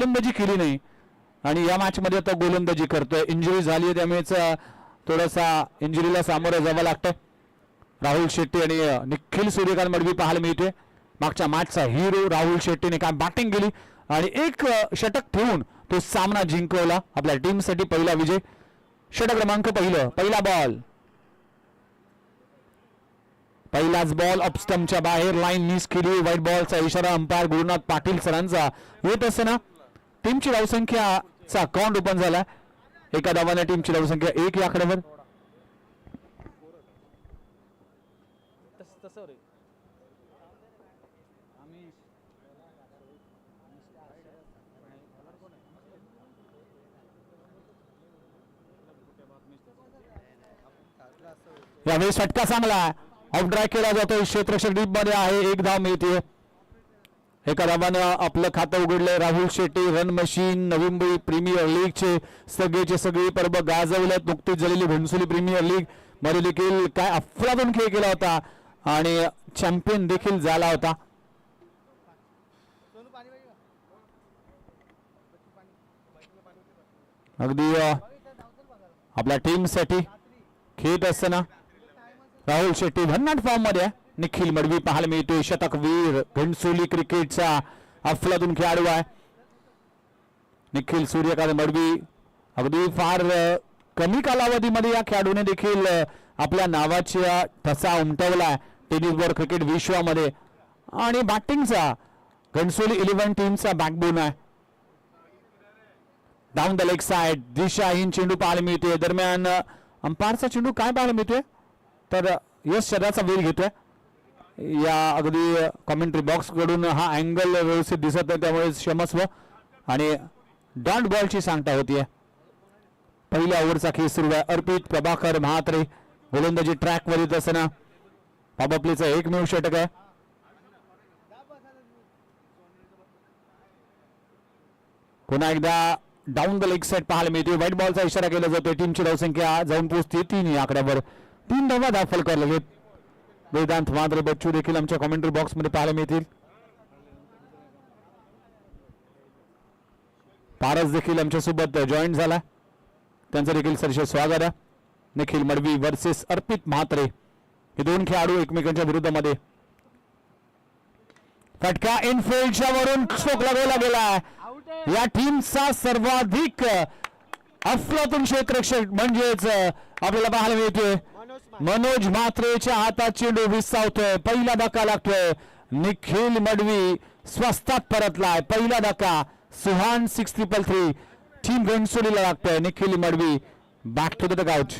गोलंदाजी केली नाही आणि या मॅच मध्ये आता गोलंदाजी करतोय. इंजुरी झाली आहे त्यामुळेच थोडासा इंजुरीला सामोरं जावं लागतंय. राहुल शेट्टी आणि निखिल सूर्यकांत मडवी पाहायला मिळते. मागच्या मॅचचा हिरो राहुल शेट्टीने काय बॅटिंग केली आणि एक षटक ठेवून तो सामना जिंकवला. आपल्या टीमसाठी पहिला विजय. षटक क्रमांक पहिला बॉल, पहिलाच बॉल अपस्टंपच्या बाहेर, लाईन मिस केली. व्हाईट बॉलचा इशारा अंपायर गुरुनाथ पाटील सरांचा येत असताना टीमची धावसंख्याचा अकाउंट ओपन झाला. एका धावाने टीमची धावसंख्या 1 या आकड्यावर. यावेळी षटका चांगला ऑफ ड्राय केला जातो. क्षेत्ररक्षक डीप मध्ये आहे. 1 धाव मिळते. एका धावानं आपलं खातं उघडलंय. Rahul Shetty run machine. Navi Mumbai premier लीगचे सगळे पर्व गाजवल्यात. नुकतीच झालेली घणसोली प्रीमियर लीग मध्ये देखील काय अफलातून खेळ केला होता आणि चॅम्पियन देखील झाला होता. अगदी आपल्या टीमसाठी खेळत असताना राहुल शेट्टी भन्नाट फॉर्म मध्ये. निखिल मडवी पाहायला मिळतोय. शतकवीर घणसोली क्रिकेटचा अफलातून खेळाडू आहे. निखिल सूर्यकांत मडवी अगदी फार कमी कालावधीमध्ये या खेळाडूने देखील आपल्या नावाचा ठसा उमटवला टेनिसबॉल क्रिकेट विश्वामध्ये आणि बॅटिंगचा घणसोली 11 टीमचा बॅकबोन आहे. डाऊन द लेग साइड दिशाहीन चेंडू पाहायला मिळतोय. दरम्यान अंपायरचा चेंडू काय पाहायला मिळतोय तर यश शरीराचा वेग घेतोय. या अगदी कॉमेंट्री बॉक्स कडून हा अँगल व्यवस्थित दिसत नाही त्यामुळे क्षमस्व आणि डॉट बॉलची सांगता होतीये. पहिल्या ओव्हरचा खेळ सुरू आहे. अर्पित प्रभाकर म्हात्रे गोलंदाजी ट्रॅक वर येत असताना पाबप्लेचा एकमेव षटक आहे. पुन्हा एकदा डाऊन द लेग साइड पाहायला मिळते. व्हाईट बॉलचा इशारा केला जातोय. टीमची धावसंख्या जाऊन पोहोचते 3 या आकड्यावर. 3 धावा दाखल करायला लागेल. वेदांत मात्र बच्चू देखील आमच्या कॉमेंट्री बॉक्स मध्ये पाहायला मिळतील. पारस देखील आमच्या सोबत जॉईन झाला. त्यांचं देखील सरसे स्वागत आहे. निखिल मडवी वर्सेस अर्पित म्हात्रे हे 2 खेळाडू एकमेकांच्या विरुद्धमध्ये. फटका इनफिल्डच्या वरून स्ट्रोक लगवला गेला. या टीमचा सर्वाधिक अफलातून क्षेत्ररक्षक म्हणजेच आपल्याला पाहायला मिळतोय मनोज म्हात्रेच्या हातात चेंडू विसावतोय. पहिला धक्का लागतोय. निखिल मडवी स्वस्तात परतलाय. पहिला धक्का सुहान 633 टीम घणसोलीला लागतोय. Nikhil Madvi back to the dugout.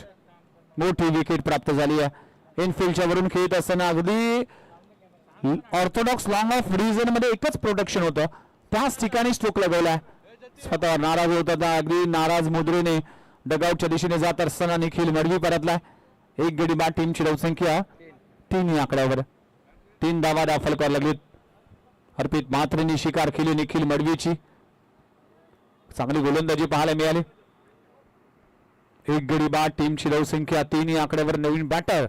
मोठी विकेट प्राप्त झाली आहे. इनफिल्डच्या वरून खेळत असताना अगदी ऑर्थोडॉक्स लॉंग ऑफ रिजन मध्ये एकच प्रोटेक्शन होतं. त्याच ठिकाणी स्ट्रोक लगवलाय. स्वतः नाराज होत होता. अगदी नाराज मुद्रेने डगआउटच्या दिशेने जात असताना निखिल मडवी परतलाय. 1 गडी बाद. टीमची धावसंख्या 3 या आकड्यावर. 3 धावा दाखल करायला लागलीत. अर्पित म्हात्रेंनी शिकार केली निखिल मडवीची. चांगली गोलंदाजी पाहायला मिळाली. 1 गडी बाद. टीमची धावसंख्या 3 या आकड्यावर. नवीन बॅटर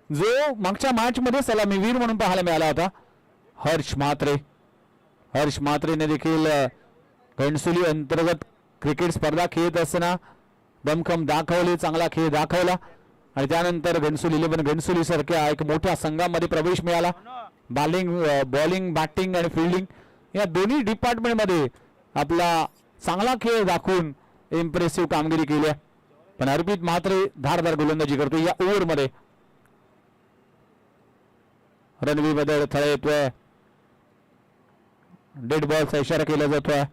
जो मागच्या मॅच मध्ये सलामीवीर म्हणून पाहायला मिळाला होता हर्ष म्हात्रे. हर्ष म्हात्रेने देखील घणसोली अंतर्गत क्रिकेट स्पर्धा खेळत असताना दमखम दाखवली. चांगला खेळ दाखवला आणि त्यानंतर घणसोली 11 घणसोली सारख्या एक मोठ्या संघामध्ये प्रवेश मिळाला. बॉलिंग बॅटिंग आणि फिल्डिंग या दोन्ही डिपार्टमेंट मध्ये आपला चांगला खेळ दाखवून इम्प्रेसिव्ह कामगिरी केली. पण अर्पित म्हात्रे धारदार गोलंदाजी करतो. या ओव्हर मध्ये रणवी बदल थळे येतोय. डेड बॉलचा इशारा केला जातोय.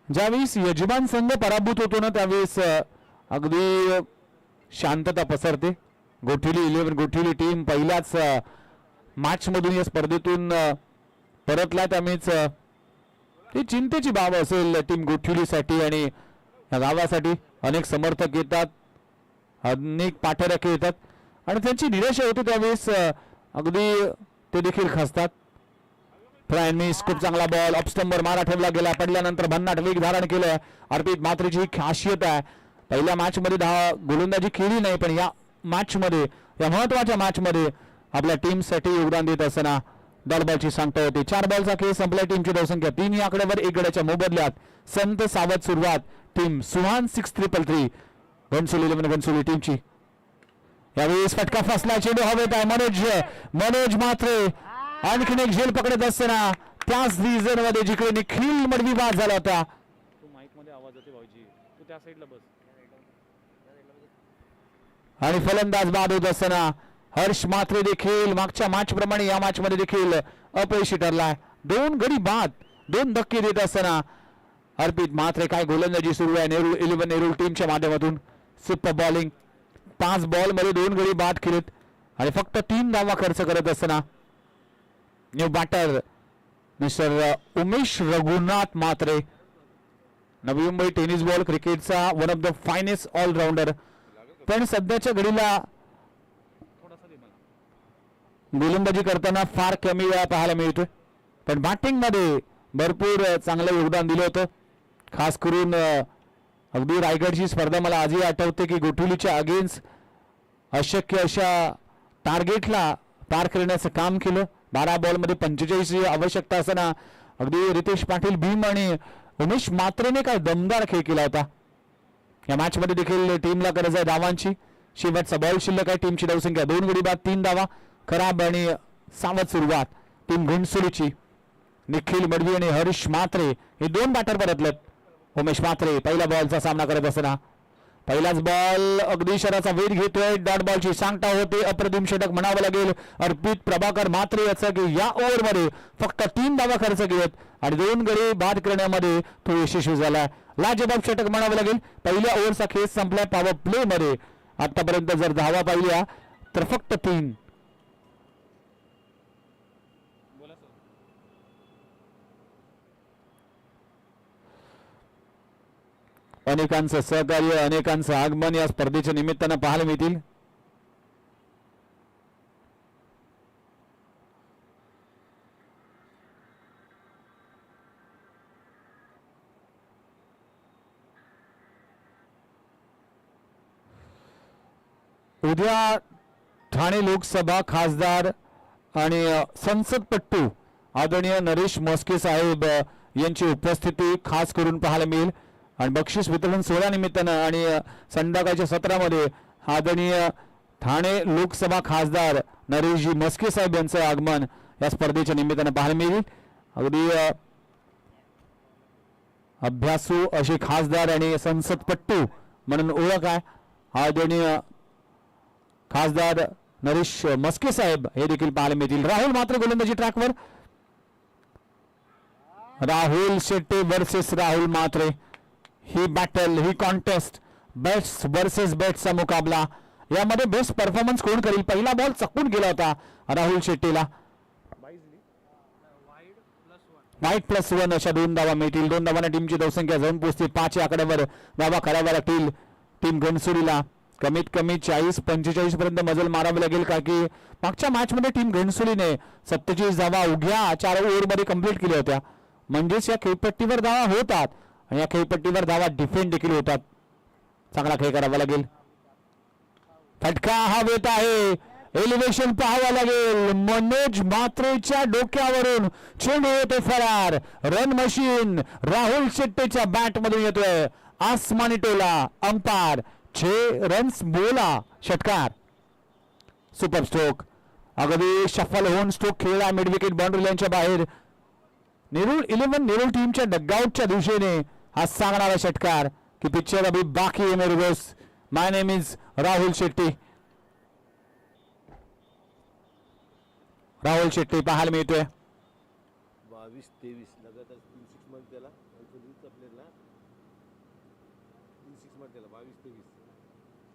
ज्यावेळेस यजमान संघ पराभूत होतो ना त्यावेळेस अगदी शांतता पसरते. गोठिली 11 गोठिली टीम पहिल्याच मॅच मधून या स्पर्धेतून परतला त्यामुळेच ही चिंतेची बाब असेल टीम गोठिलीसाठी आणि या गावासाठी. अनेक समर्थक येतात. अनेक पाठराखीळ येतात आणि त्यांची निराशा होते त्यावेळेस अगदी ते देखील खचतात. फ्रायन मिस. खूप चांगला बॉल ऑफस्टंबर मारा ठेवला गेला. पडल्यानंतर भन्नाट वेग धारण केलं. अर्पित म्हात्रेची खासियत आहे. पहिल्या मॅच मध्ये गोलंदाजी केली नाही पण या मॅच मध्ये या महत्वाच्या मॅच मध्ये आपल्या टीम साठी योगदान देत असताना डॉट बॉलची सांगता होती. 4 बॉलचा खेळ संपला. टीमची धावसंख्या 3 या आकड्यावर 1 गड्याच्या मोबदल्यात संत सावध सुरुवात. टीम सुहान 6-3 घनसोली 11 घनसोली टीमची. यावेळेस फटका फसला. चेंडू हवेत आहे. मनोज मात्रे आणखीन एक झेल पकडत असताना त्याच रिझन मध्ये जिकडे निखिल मडवी बाद झाला होता. आणि फलंदाज बाद होत असताना हर्ष मात्रे देखील मागच्या मॅच प्रमाणे या मॅच मध्ये देखील अपयशी ठरलाय. 2 गडी बाद 2 धक्के देत असताना अर्पित म्हात्रे. काय गोलंदाजी सुरू आहे नेहरू 11 नेहरू टीमच्या माध्यमातून. Super bowling. 5 बॉल मध्ये 2 गडी बाद केलेत आणि फक्त 3 धावा खर्च करत असताना new batter mister Umesh Raghunath Mhatre. Navi Mumbai tennis ball क्रिकेटचा one of the finest allrounder. पण सध्याच्या घडीला गोलंदाजी करताना फार कमी वेळा पाहायला मिळतोय. पण बॅटिंग मध्ये भरपूर चांगलं योगदान दिलं होतं. खास करून अगदी रायगडची स्पर्धा मला आजही आठवते की गोठुलीच्या अगेन्स्ट अशक्य अशा टार्गेटला पार करण्याचं काम केलं. 12 बॉलमध्ये 45 आवश्यकता असताना अगदी रितेश पाटील भीम आणि उमेश मात्रेने काय दमदार खेळ केला होता. या मॅच मध्ये देखील टीमला गरज आहे धावांची. शेवटचा बॉल शिल्लक आहे. टीमची धावसंख्या 2 गडी बाद 3 धावा. खराब आणि सावध सुरुवात टीम घनसोलीची. निखिल मडवी आणि हरीश मात्रे हे 2 बॅटर परतलेत. उमेश मात्रे पहिल्या बॉलचा सामना करत असताना पहिलाच बॉल अगदी शराचा वेध घेतोय. डॉट बॉलची सांगता होते. अप्रतिम षटक म्हणावं लागेल अर्पित प्रभाकर म्हात्रे याचा की या ओव्हरमध्ये फक्त 3 धावा खर्च केलेत आणि 2 गडी बाद करण्यामध्ये तो यशस्वी झाला. लाजबाब षटक म्हणावं लागेल. पहिल्या ओव्हरचा खेळ संपलाय. पॉवर प्ले मध्ये आतापर्यंत जर धावा पाहिल्या तर फक्त 3. अनेकांचं सहकार्य अनेकांचं आगमन या स्पर्धेच्या निमित्तानं पाहायला मिळतील. उद्या ठाणे लोकसभा खासदार आणि संसदपट्टू आदरणीय नरेश म्हस्के साहेब यांची उपस्थिती खास करून पाहायला मिळेल. आणि बक्षीस वितरण सोहळ्या निमित्तानं आणि संध्याकाळच्या सत्रामध्ये आदरणीय ठाणे लोकसभा खासदार नरेशजी म्हस्के साहेब यांचं आगमन या स्पर्धेच्या निमित्तानं पाहायला मिळेल. अगदी अभ्यासू असे खासदार आणि संसदपट्टू म्हणून ओळख आहे आदरणीय खासदार नरेश म्हस्के साहेब हे देखील पाहायला मिळतील. राहुल मात्र गोलंदाजी ट्रॅकवर. राहुल शेट्टी वर्सेस राहुल मात्रे. ही बॅटल ही कॉन्टेस्ट बॅट्स वर्सेस बॅट्सचा मुकाबला. यामध्ये बेस्ट परफॉर्मन्स कोण करेल. पहिला बॉल चकून गेला होता राहुल शेट्टीला. वाईट +1 अशा 2 धावा मिळतील. 2 धावांना टीमची धावसंख्या जाऊन पोहोचते 5 या आकड्यावर. धावा कराव्या लागतील टीम घनसोलीला. कमीत कमी 40-45 पर्यंत मजल मारावी लागेल का की मागच्या मॅच मध्ये टीम घनसोलीने 47 धावा उघ्या 4 ओव्हरमध्ये कंप्लीट केल्या होत्या. म्हणजेच या खेळपट्टीवर धावा होतात आणि या खेळपट्टीवर धावा डिफेंड देखील होतात. चांगला खेळ करावा लागेल. फटका हवेत आहे. एलिव्हेशन पाहावं लागेल. मनोज मात्रेच्या डोक्यावरून चेंडू होते फरार. रन मशीन राहुल शेट्टीच्या बॅट मधून येतोय. आसमानी टोला. अंपायर 6 रन्स बोला. षटकार. Super stroke. अगदी शफल होऊन स्ट्रोक खेळला मिड विकेट बाउंड्री लाईनच्या बाहेर. नेरूळ 11 नेरूळ टीमच्या डगआउटच्या दिशेने हा सांगणारा षटकार की पिक्चर अभी बाकी है मेरे दोस्त. माय नेम इज राहुल शेट्टी. राहुल शेट्टी पाहायला मिळतोय. 22-23 लगातार 3 6 मध्ये त्याला प्लेयरला 3 6 मध्ये त्याला 22-23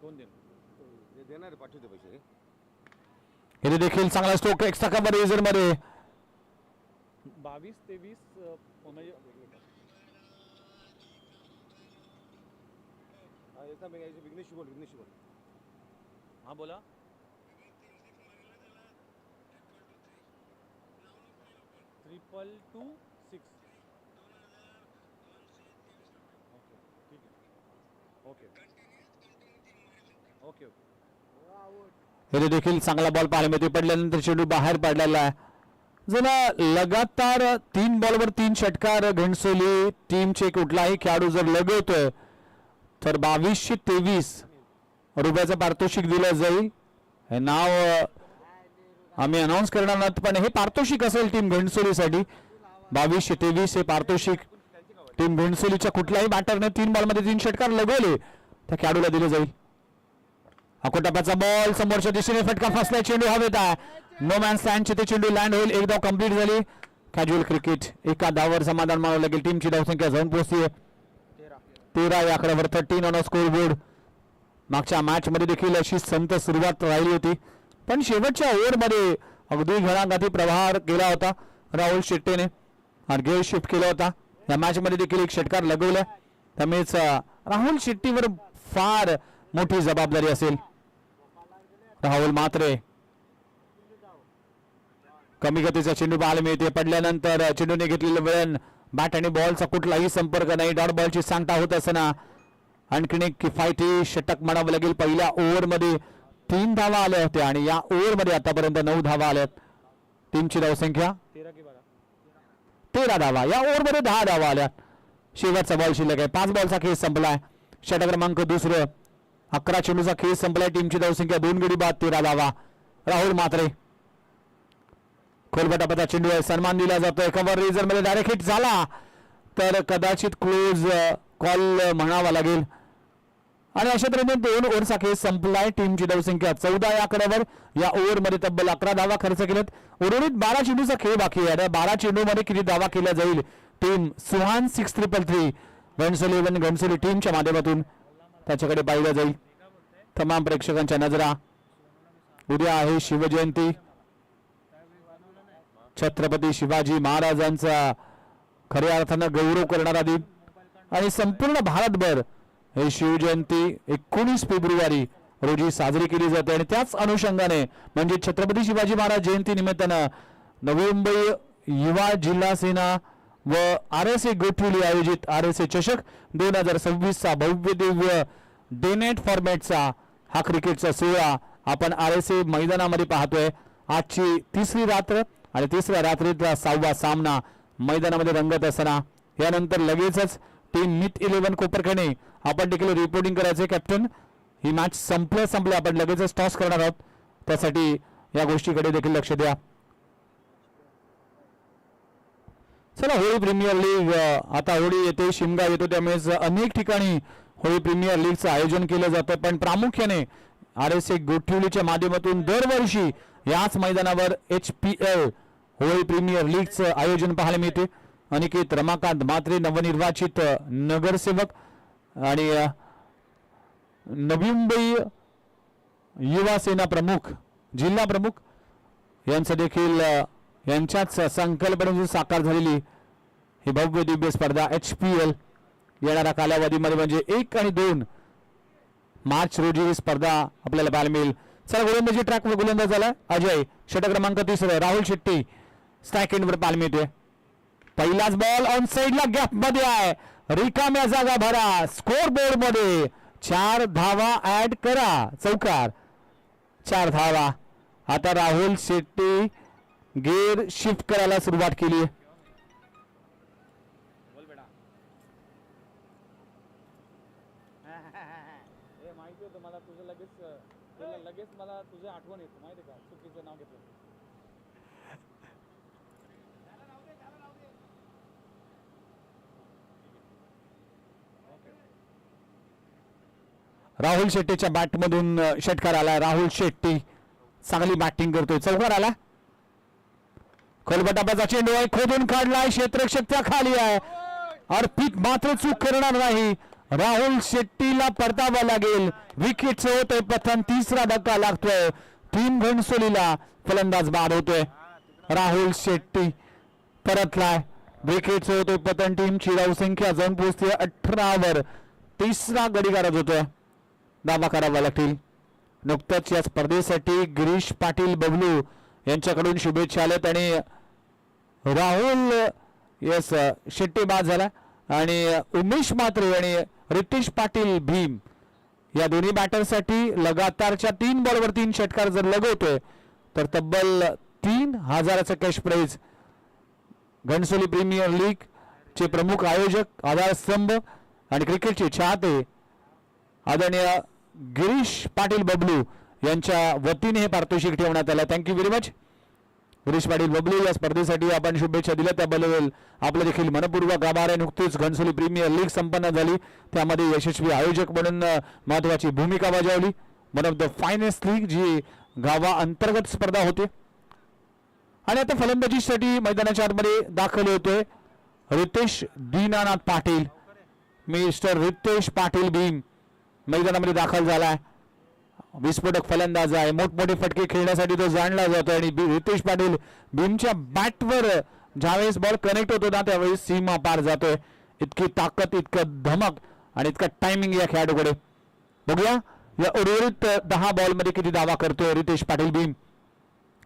कोण देणार पाठवते पैसे. हे देखील चांगला स्ट्रोक एक्स्ट्रा कव्हर युजर मध्ये. 22-23 विघ्नेश बोल. हाँ बोला. ट्रिपल 2-6. ओके ठीक आहे. Okay okay okay. हे देखील चांगला बॉल पाहायला मिळतोय. पडल्यानंतर चेंडू बाहेर पडलेला आहे. जर लगातार 3 बॉलवर 3 षटकार घणसोली टीमचे कुठलाही खेळाडू जर लगवतोय तर 2223 रुपयाचं पारितोषिक दिलं जाईल. हे नाव आम्ही अनाऊन्स करणार नाहीत, पण हे पारितोषिक असेल टीम घणसोलीसाठी. 2223 हे पारितोषिक टीम घणसोलीच्या कुठल्याही बॅटरने 3 बॉलमध्ये 3 षटकार लगवले त्या खेळाडूला दिले जाईल. अकोटाप्याचा बॉल समोरच्या दिशेने फटका फसलाय. चेंडू हवेत आहे. नो मॅन स्टँडचे ते चेंडू लँड होईल. एक धाव कंप्लीट झाली. कॅज्युअल क्रिकेट एका धावावर समाधान मानावं लागेल. टीमची धावसंख्या जाऊन पोहोचतीये 13 या आकड्यावर 13 ऑन स्कोर बोर्ड. मागच्या मॅच मध्ये देखील अशी संत सुरुवात राहिली होती, पण शेवटच्या ओव्हरमध्ये अगदी घणाघाती प्रहार केला होता राहुल शेट्टीने. गेअर शिफ्ट केला होता. या मॅच मध्ये देखील एक षटकार लगवला. त्यामुळेच राहुल शेट्टीवर फार मोठी जबाबदारी असेल. राहुल मात्रे कमी गतीचा चेंडू पाहायला मिळते. पडल्यानंतर चेंडूने घेतलेलं वळण, बॅट आणि बॉलचा कुठलाही संपर्क नाही. डॉट बॉलची सांगता होत असताना आणखीन एक किफायती षटक म्हणावं लागेल. पहिल्या ओव्हरमध्ये 3 धावा आल्या होत्या आणि या ओव्हरमध्ये आतापर्यंत 9 धावा आल्यात. टीमची धावसंख्या 13 धावा. या ओव्हरमध्ये 10 धावा आल्या. शेवटचा बॉल शिल्लक आहे. 5 बॉलचा खेळ संपलाय. षटक क्रमांक 2. 11 चेंडूचा खेळ संपलाय. टीमची धावसंख्या 2 गडी बाद 13 धावा. राहुल मात्रे खोलपटापचा चेंडू आहे. सन्मान दिला जातोय. कव्हर रेझर मध्ये डायरेक्ट हिट झाला तर कदाचित क्लोज कॉल म्हणावा लागेल. आणि अशा तऱ्हेने 2 ओव्हरचा खेळ संपलाय. टीमची धावसंख्या 14 या आकड्यावर. या ओव्हरमध्ये तब्बल 11 धावा खर्च केलेत. उर्वरित 12 चेंडूचा खेळ बाकी आहे. 12 चेंडूमध्ये किती धावा केल्या जाईल टीम सुहान 6333 घणसोली टीमच्या माध्यमातून त्याच्याकडे पाहिलं जाईल. तमाम प्रेक्षकांच्या नजरा. उद्या आहे शिवजयंती. छत्रपती शिवाजी महाराजांचा खऱ्या अर्थानं गौरव करणारा दिन आणि संपूर्ण भारतभर हे शिवजयंती 19 फेब्रुवारी रोजी साजरी केली जाते. आणि त्याच अनुषंगाने म्हणजे छत्रपती शिवाजी महाराज जयंती निमित्तानं नवी मुंबई युवा जिल्हा सेना व RSA गोठवली आयोजित RSA चषक 2026 चा भव्य दिव्य डे नाईट फॉर्मॅटचा हा क्रिकेटचा सोहळा आपण RSA मैदानामध्ये पाहतोय. आजची 3री रात्र आणि 3ऱ्या रात्रीतला 6वा सामना मैदानामध्ये रंगत असताना यानंतर लगेचच टीम मित 11 कोपरखैने आपण देखील रिपोर्टिंग करायचे. कॅप्टन ही मॅच संपल्या आपण लगेचच टॉस करणार आहोत. त्यासाठी या गोष्टीकडे देखील लक्ष द्या. चला, होळी प्रीमियर लीग आता होळी येते, शिमगा येतो, त्यामुळे अनेक ठिकाणी होळी प्रीमियर लीगचं आयोजन केलं जातं. पण प्रामुख्याने RSA गोठिवलीच्या माध्यमातून दरवर्षी याच मैदानावर HPL होळी प्रीमियर लीगचं आयोजन पाहायला मिळते. अनिकेत रमाकांत मात्रे नवनिर्वाचित नगरसेवक आणि नवी मुंबई युवा सेना प्रमुख जिल्हा प्रमुख यांचं देखील यांच्याच संकल्पनेतून साकार झालेली ही भव्य दिव्य स्पर्धा HPL येणाऱ्या कालावधीमध्ये म्हणजे 1 आणि 2 मार्च रोजी ही स्पर्धा आपल्याला पाहायला मिळेल. चला, गोलंदाजी ट्रॅकवर गोलंदाज झाला अजय. षटक क्रमांक 3 राहुल शेट्टी स्ट्राईक एंडवर पाहायला मिळते. पहिलाच बॉल ऑन साइडला गॅप मध्ये आहे. रिकाम्या जागा भरा. स्कोर बोर्ड मध्ये 4 धावा ऍड करा. चौकार 4 धावा. आता राहुल शेट्टी गेअर शिफ्ट करायला सुरुवात केली. माहिती होतं मला तुझं लगेच मला तुझं आठवण येतं माहिती का. चुकीचं नाव घेतलं. राहुल शेट्टीच्या बॅट मधून षटकार आला. राहुल शेट्टी चांगली बॅटिंग करतोय. चौकार आला. खोलपटापाचा चेंडू आहे. खोदून काढलाय. क्षेत्ररक्षक त्या खाली आहे. अर्पित मात्र चूक करणार नाही. राहुल शेट्टीला परतावा लागेल. विकेट होतोय पतन. 3रा धक्का लागतोय. टीम घणसोलीला फलंदाज बाद होतोय. राहुल शेट्टी परतलाय. विकेट होतोय पतन. टीमची धावसंख्या जाऊन पोहोचते 18 वर. 3रा गडी करत होतोय. दावा करावा लागतील. नुकतंच या स्पर्धेसाठी गिरीश पाटील बबलू यांच्याकडून शुभेच्छा आल्यात आणि राहुल शेट्टी बाद झाला आणि उमेश मात्रे आणि रितेश पाटील भीम या दोन्ही बॅटरसाठी लगातारच्या 3 बॉलवर 3 षटकार जर लगवतोय तर तब्बल 3,000चं cash prize. Ghansoli premier league चे प्रमुख आयोजक, आधारस्तंभ आणि क्रिकेटचे चाहते आदरणीय गिरीश पाटील बबलू यांच्या वतीने हे पारितोषिक ठेवण्यात आलं. Thank you very much Girish Patil Bablu. या स्पर्धेसाठी आपण शुभेच्छा दिल्या त्याबद्दल आपलं देखील मनपूर्वक आभार आहे. नुकतीच घणसोली प्रीमियर लीग संपन्न झाली, त्यामध्ये यशस्वी आयोजक म्हणून महत्वाची भूमिका बजावली. One of the finest league जी गावा अंतर्गत स्पर्धा होते. आणि आता फलंदाजीसाठी मैदानाच्या आतमध्ये दाखल होतोय रितेश दीनानाथ पाटील. मिस्टर रितेश पाटील भीम मैदानामध्ये दाखल झालाय. विस्फोटक फलंदाज आहे, मोठमोठे फटके खेळण्यासाठी तो जाणला जातो. आणि रितेश पाटील भीमच्या बॅटवर ज्यावेळेस बॉल कनेक्ट होतो ना त्यावेळेस सीमा पार जातोय. इतकी ताकद, इतकं धमक आणि इतकं टायमिंग या खेळाडूकडे. बघूया या उर्वरित 10 बॉलमध्ये किती दावा करतोय रितेश पाटील भीम.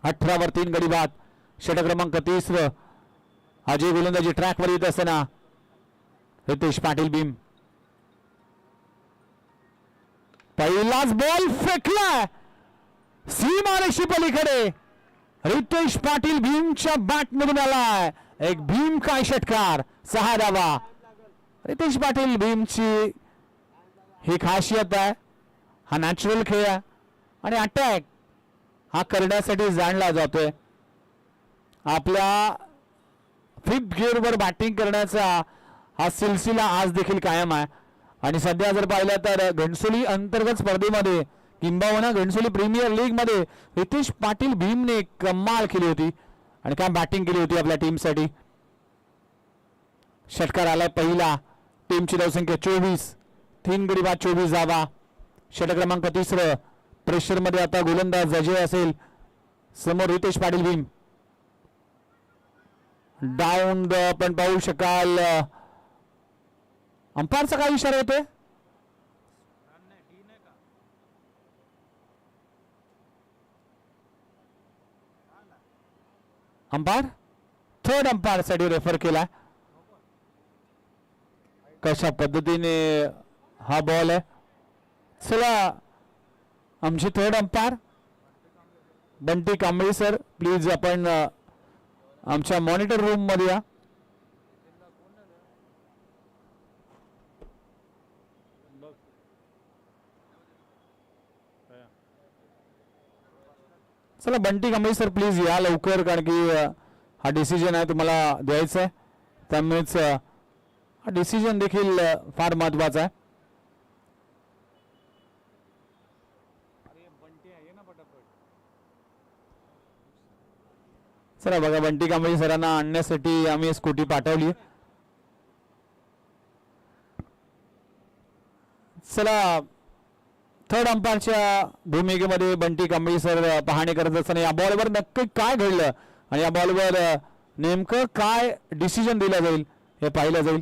18 वर 3 गडी बाद. षटक क्रमांक 30. अजय गोलंदाजी ट्रॅकवर येत असताना रितेश पाटील भीम पहिलाच बॉल फेकलाय सीमारेषी पलीकडे. रितेश पाटील भीमच्या बॅट मधून आलाय एक भीम काय षटकार. 6 धावा. रितेश पाटील भीमची ही खासियत आहे, हा नॅचरल खेळ आहे आणि अटॅक हा करण्यासाठी जाणला जातोय. आपल्या 5th गिअरवर बॅटिंग करण्याचा हा सिलसिला आज देखील कायम आहे. आणि सध्या जर पाहिलं तर घणसोली अंतर्गत स्पर्धेमध्ये किंबहुना घणसोली प्रीमियर लीग मध्ये रितेश पाटील भीमने कमाल केली होती आणि काय बॅटिंग केली होती आपल्या टीमसाठी. षटकार आलाय पहिला. टीमची धावसंख्या 24. 3 गडी बाद 24 धावा. षटक क्रमांक 3. प्रेशर मध्ये आता गोलंदाज अजय असेल. समोर रितेश पाटील भीम. डाऊन द आपण पाहू शकाल अंपायरचा काय इशारा येतोय. अंपायर थर्ड अंपायर साठी रेफर केला. कशा पद्धतीने हा बॉल आहे. चला आमचे third umpire Bunty Kamble sir please आपण आमच्या मॉनिटर रूम मध्ये या. चला बंटी कांबळे सर प्लीज या लवकर, कारण की हा डिसिजन आहे तुम्हाला द्यायचा आहे, त्यामुळेच हा डिसिजन देखील फार महत्वाचा आहे. चला बघा बंटी कांबळे सरांना आणण्यासाठी आम्ही स्कूटी पाठवली. चला थर्ड अंपायरच्या भूमिकेमध्ये बंटी कांबळे सर पाहणी करत असताना या बॉलवर नक्की काय घडलं आणि या बॉलवर नेमकं काय डिसिजन दिलं जाईल हे पाहिलं जाईल.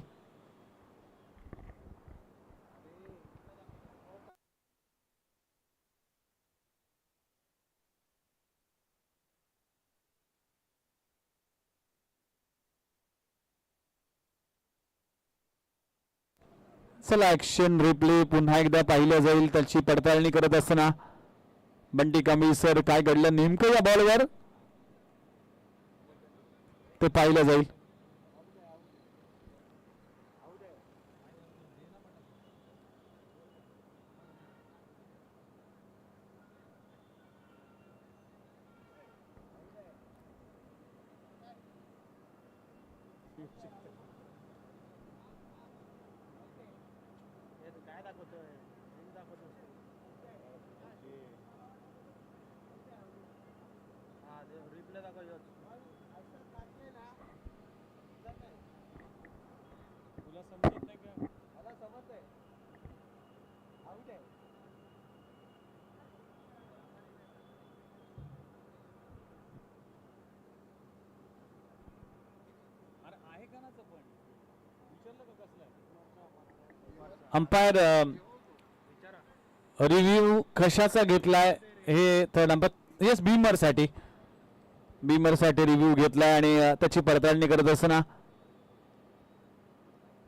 चला ऍक्शन रिप्ले पुन्हा एकदा पाहिलं जाईल. त्याची पडताळणी करत असताना बंटी कांबळे सर काय घडलं नेमकं या बॉलवर ते पाहिलं जाईल. अंपायर रिव्ह्यू कशाचा घेतलाय हे थर्ड अंपायर येस बीमरसाठी रिव्ह्यू घेतलाय आणि त्याची पडताळणी करत असताना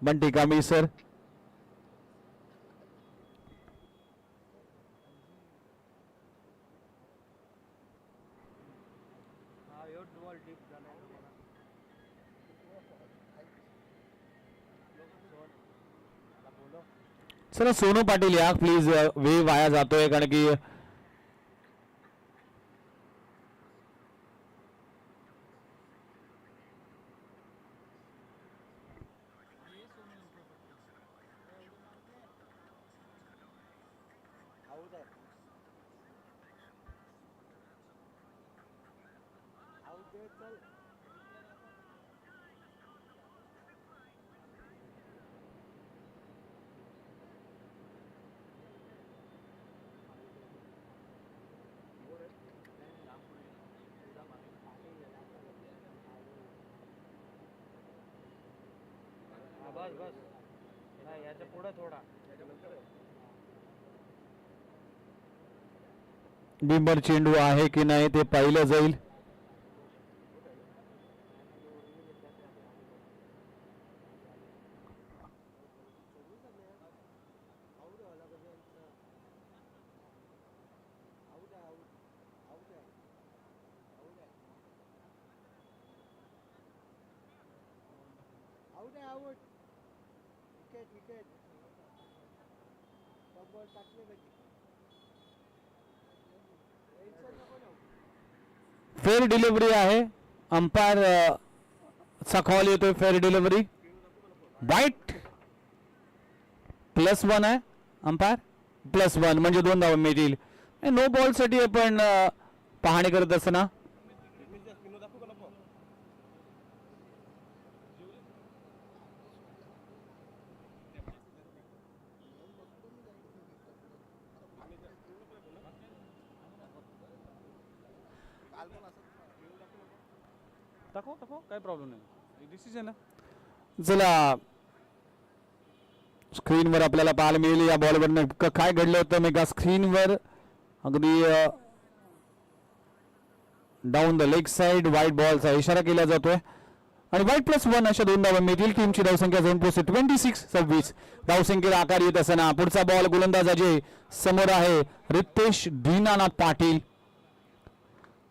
बंटी कांबळे सर चला सोनू पाटील या प्लीज, वेळ वाया जातोय कारण की आऊट आहे आऊट दे चल बस बस नाही याच्या पुढे थोडा बिंबर चेंडू आहे की नाही ते पाहिलं जाईल. आऊट आहे आऊट विकेट विकेट बॉल टाकले पाहिजे फेअर डिलिव्हरी आहे. अंपायर चा कॉल येतोय. फेअर डिलिव्हरी वाईट +1 आहे. अंपायर +1 म्हणजे 2 धावा मिळतील. नो बॉल साठी आपण पाहणी करत असताना दाखव दाखव काही प्रॉब्लेम नाही डिसिजन आहे. चला स्क्रीनवर आपल्याला पाहायला मिळेल या बॉलवर नेमकं काय घडलं होतं. मेगा स्क्रीनवर अगदी down the leg side white बॉलचा इशारा केला जातोय आणि व्हाईट +1 अशा 2 धावा मिळतील. टीमची धावसंख्या जाऊन पोहोचते 26-26. धावसंख्येला आकार येत असताना पुढचा बॉल गोलंदाज अजय समोर आहे. रितेश दीनानाथ पाटील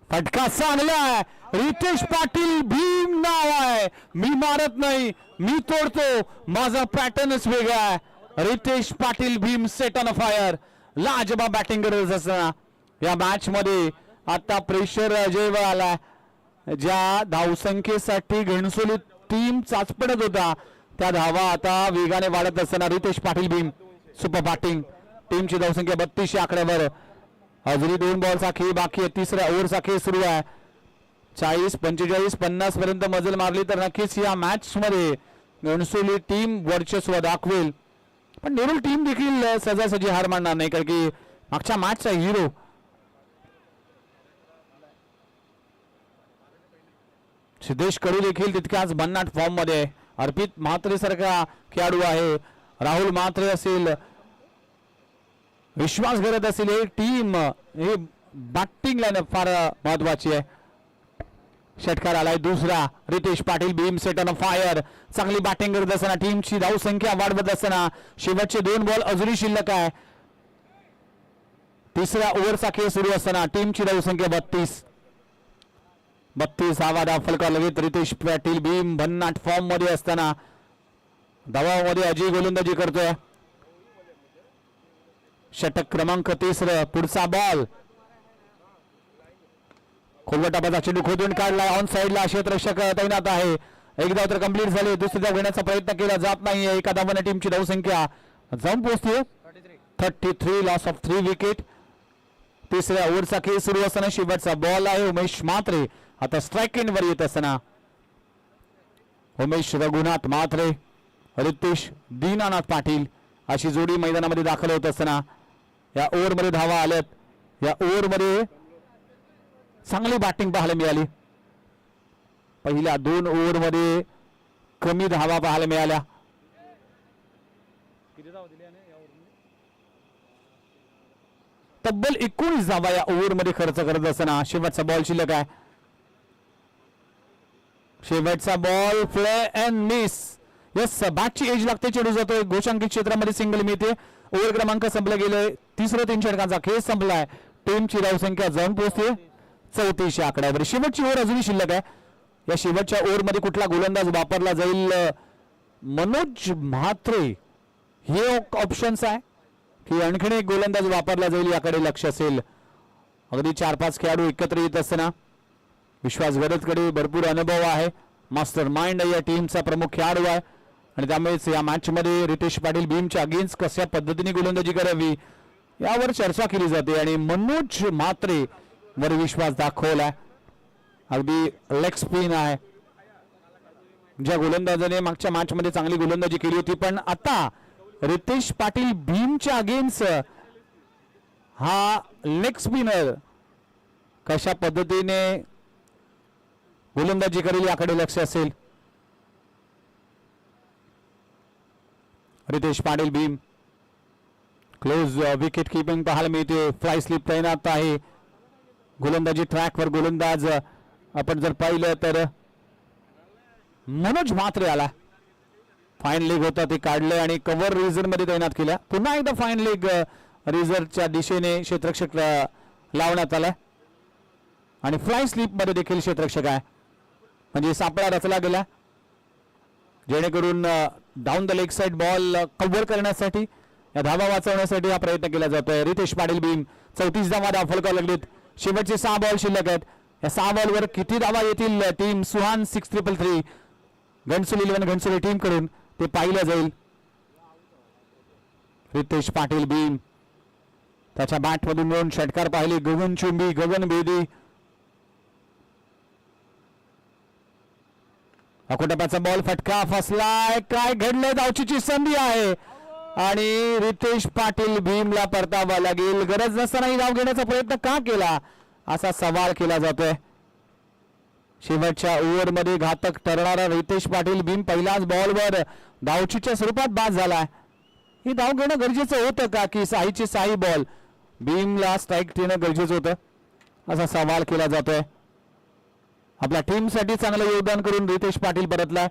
फटका चांगला. रितेश पाटील भीम नाव आहे. मी मारत नाही मी तोडतो. माझा पॅटर्नच वेगळा आहे. Ritesh Patil Bhim set on fire. लाजबाब बॅटिंग करत असताना या मॅच मध्ये आता प्रेशर अजयवर आला. ज्या धावसंख्येसाठी घणसोली टीम चाचपडत होता त्या धावा आता वेगाने वाढत असताना रितेश पाटील भीम सुपर बॅटिंग. टीमची धावसंख्या 32 आकड्यावर. अजूनही 2 बॉलचा खेळ बाकी आहे. तिसऱ्या ओव्हरचा खेळ सुरू आहे. 40 45 50 पर्यंत मजल मारली तर नक्कीच या मॅच मध्ये घणसोली टीम वर्चस्व दाखवेल. पण नेरूळ टीम देखील सहजासहजी हार मानणार नाही कारण की मागच्या मॅचचा हिरो सिद्धेश कडू देखील तितक्याच भन्नाट फॉर्म मध्ये आहे. अर्पित म्हात्रे सारखा खेळाडू आहे. राहुल म्हात्रे असेल विश्वास करत असेल. हे टीम हे बॅटिंग लाईन फार महत्वाची आहे. षटकार आलाय दुसरा. Ritesh Patil Bhim set on fire. चांगली बॅटिंग करत असताना टीमची धावसंख्या वाढवत असताना शेवटचे 2 बॉल अजूनही शिल्लक आहे. तिसऱ्या ओव्हरचा खेळ सुरू असताना टीमची धावसंख्या 32 धावा फलका लगेच. रितेश पाटील भीम भन्नाट फॉर्म मध्ये असताना धावामध्ये अजय गोलंदाजी करतोय. षटक क्रमांक 3. पुढचा बॉल खोलवटाबाचा चेंडू खोदून काढला. ऑन साइडला क्षेत्ररक्षक तैनात आहे. एक धाव तर कंप्लीट झाली. दुसरी धाव घेण्याचा प्रयत्न केला जात नाहीये. एका धावाने टीमची धावसंख्या जाऊन पोहोचते 33. Loss of 3 wicket. तिसऱ्या ओव्हरचा खेळ सुरू असताना शेवटचा बॉल आहे. उमेश म्हात्रे आता स्ट्राईक एंड वर येत असताना उमेश रघुनाथ म्हात्रे रितेश दीनानाथ पाटील अशी जोडी मैदानामध्ये दाखल होत असताना या ओव्हरमध्ये धावा आल्यात. या ओव्हरमध्ये चांगली बॅटिंग पाहायला मिळाली. पहिल्या 2 ओव्हरमध्ये कमी धावा पाहायला मिळाल्या. किती धावा दिली आणि यावरून तब्बल 19 धावा या ओव्हरमध्ये खर्च करत असताना शेवटचा बॉल शिल्लक आहे. शेवटचा ball play and miss. Yes बॅटची एज लागते. चेंडू जातोय गोशांकित क्षेत्रामध्ये सिंगल मिळते. ओव्हर क्रमांक संपला गेले. तिसरं 3 षटकांचा खेळ संपलाय. टीमची धावसंख्या जाऊन पोहोचते 34 आकड्यावर. शेवटची ओव्हर अजूनही शिल्लक आहे. या शेवटच्या ओव्हरमध्ये कुठला गोलंदाज वापरला जाईल. मनोज म्हात्रे हे ऑप्शन्स आहे की आणखीन एक गोलंदाज वापरला जाईल याकडे लक्ष असेल. अगदी 4-5 खेळाडू एकत्र येत असताना विश्वास गरजकडे भरपूर अनुभव आहे. मास्टर माइंड या टीमचा प्रमुख खेळाडू आहे आणि त्यामुळेच या मॅच मध्ये रितेश पाटील भीमच्या अगेन्स्ट कशा पद्धतीने गोलंदाजी करावी यावर चर्चा केली जाते आणि मनोज म्हात्रे वर विश्वास दाखवला. अगदी लेग स्पिन आहे. ज्या गोलंदाजाने मागच्या मॅच मध्ये चांगली गोलंदाजी केली होती पण आता रितेश पाटील भीमच्या अगेन्स्ट हा लेग स्पिनर कशा पद्धतीने गोलंदाजी करेल याकडे लक्ष असेल. Ritesh Patil Bhim close wicket keeping पाहायला मिळते. फ्लाय स्लिप तैनात आहे. गोलंदाजी ट्रॅकवर गोलंदाज आपण जर पाहिलं तर मनोज म्हात्रे आला. फाईन लेग होता ते काढले आणि कव्हर रिझर मध्ये तैनात केला. पुन्हा एकदा फाईन लेग रिझरच्या दिशेने क्षेत्ररक्षक लावण्यात आला आणि फ्लाय स्लिप मध्ये देखील क्षेत्ररक्षक आहे. म्हणजे सापळा रचला गेला जेणेकरून down the leg side ball cover करण्यासाठी या धावा वाचवण्यासाठी हा प्रयत्न केला जातोय. रितेश पाटील भीम 34 धावा फलकावर लागलेत. शेवटचे 6 बॉल शिल्लक आहेत. या 6 बॉलवर किती धावा येतील टीम सुहान 6333 घनसोली 11 घनसोली टीम कडून ते पाहिलं जाईल. रितेश पाटील भीम त्याच्या बॅट मधून मिळून षटकार पाहिले. गगनचुंबी गगनभेदी अकोटप्याचा बॉल फटका फसलाय. काय घडलंय धावचीची संधी आहे आणि रितेश पाटील भीमला परतावा लागेल. गरज नसतानाही धाव घेण्याचा प्रयत्न का केला असा सवाल केला जातोय. शेवटच्या ओव्हर मध्ये घातक ठरणारा रितेश पाटील भीम पहिल्याच बॉलवर धावचीच्या स्वरूपात बाद झालाय. ही धाव घेणं गरजेचं होतं का की 6चे 6 बॉल भीमला स्ट्राईक देणं गरजेचं होतं असा सवाल केला जातोय. आपल्या टीमसाठी चांगलं योगदान करून रितेश पाटील परतला.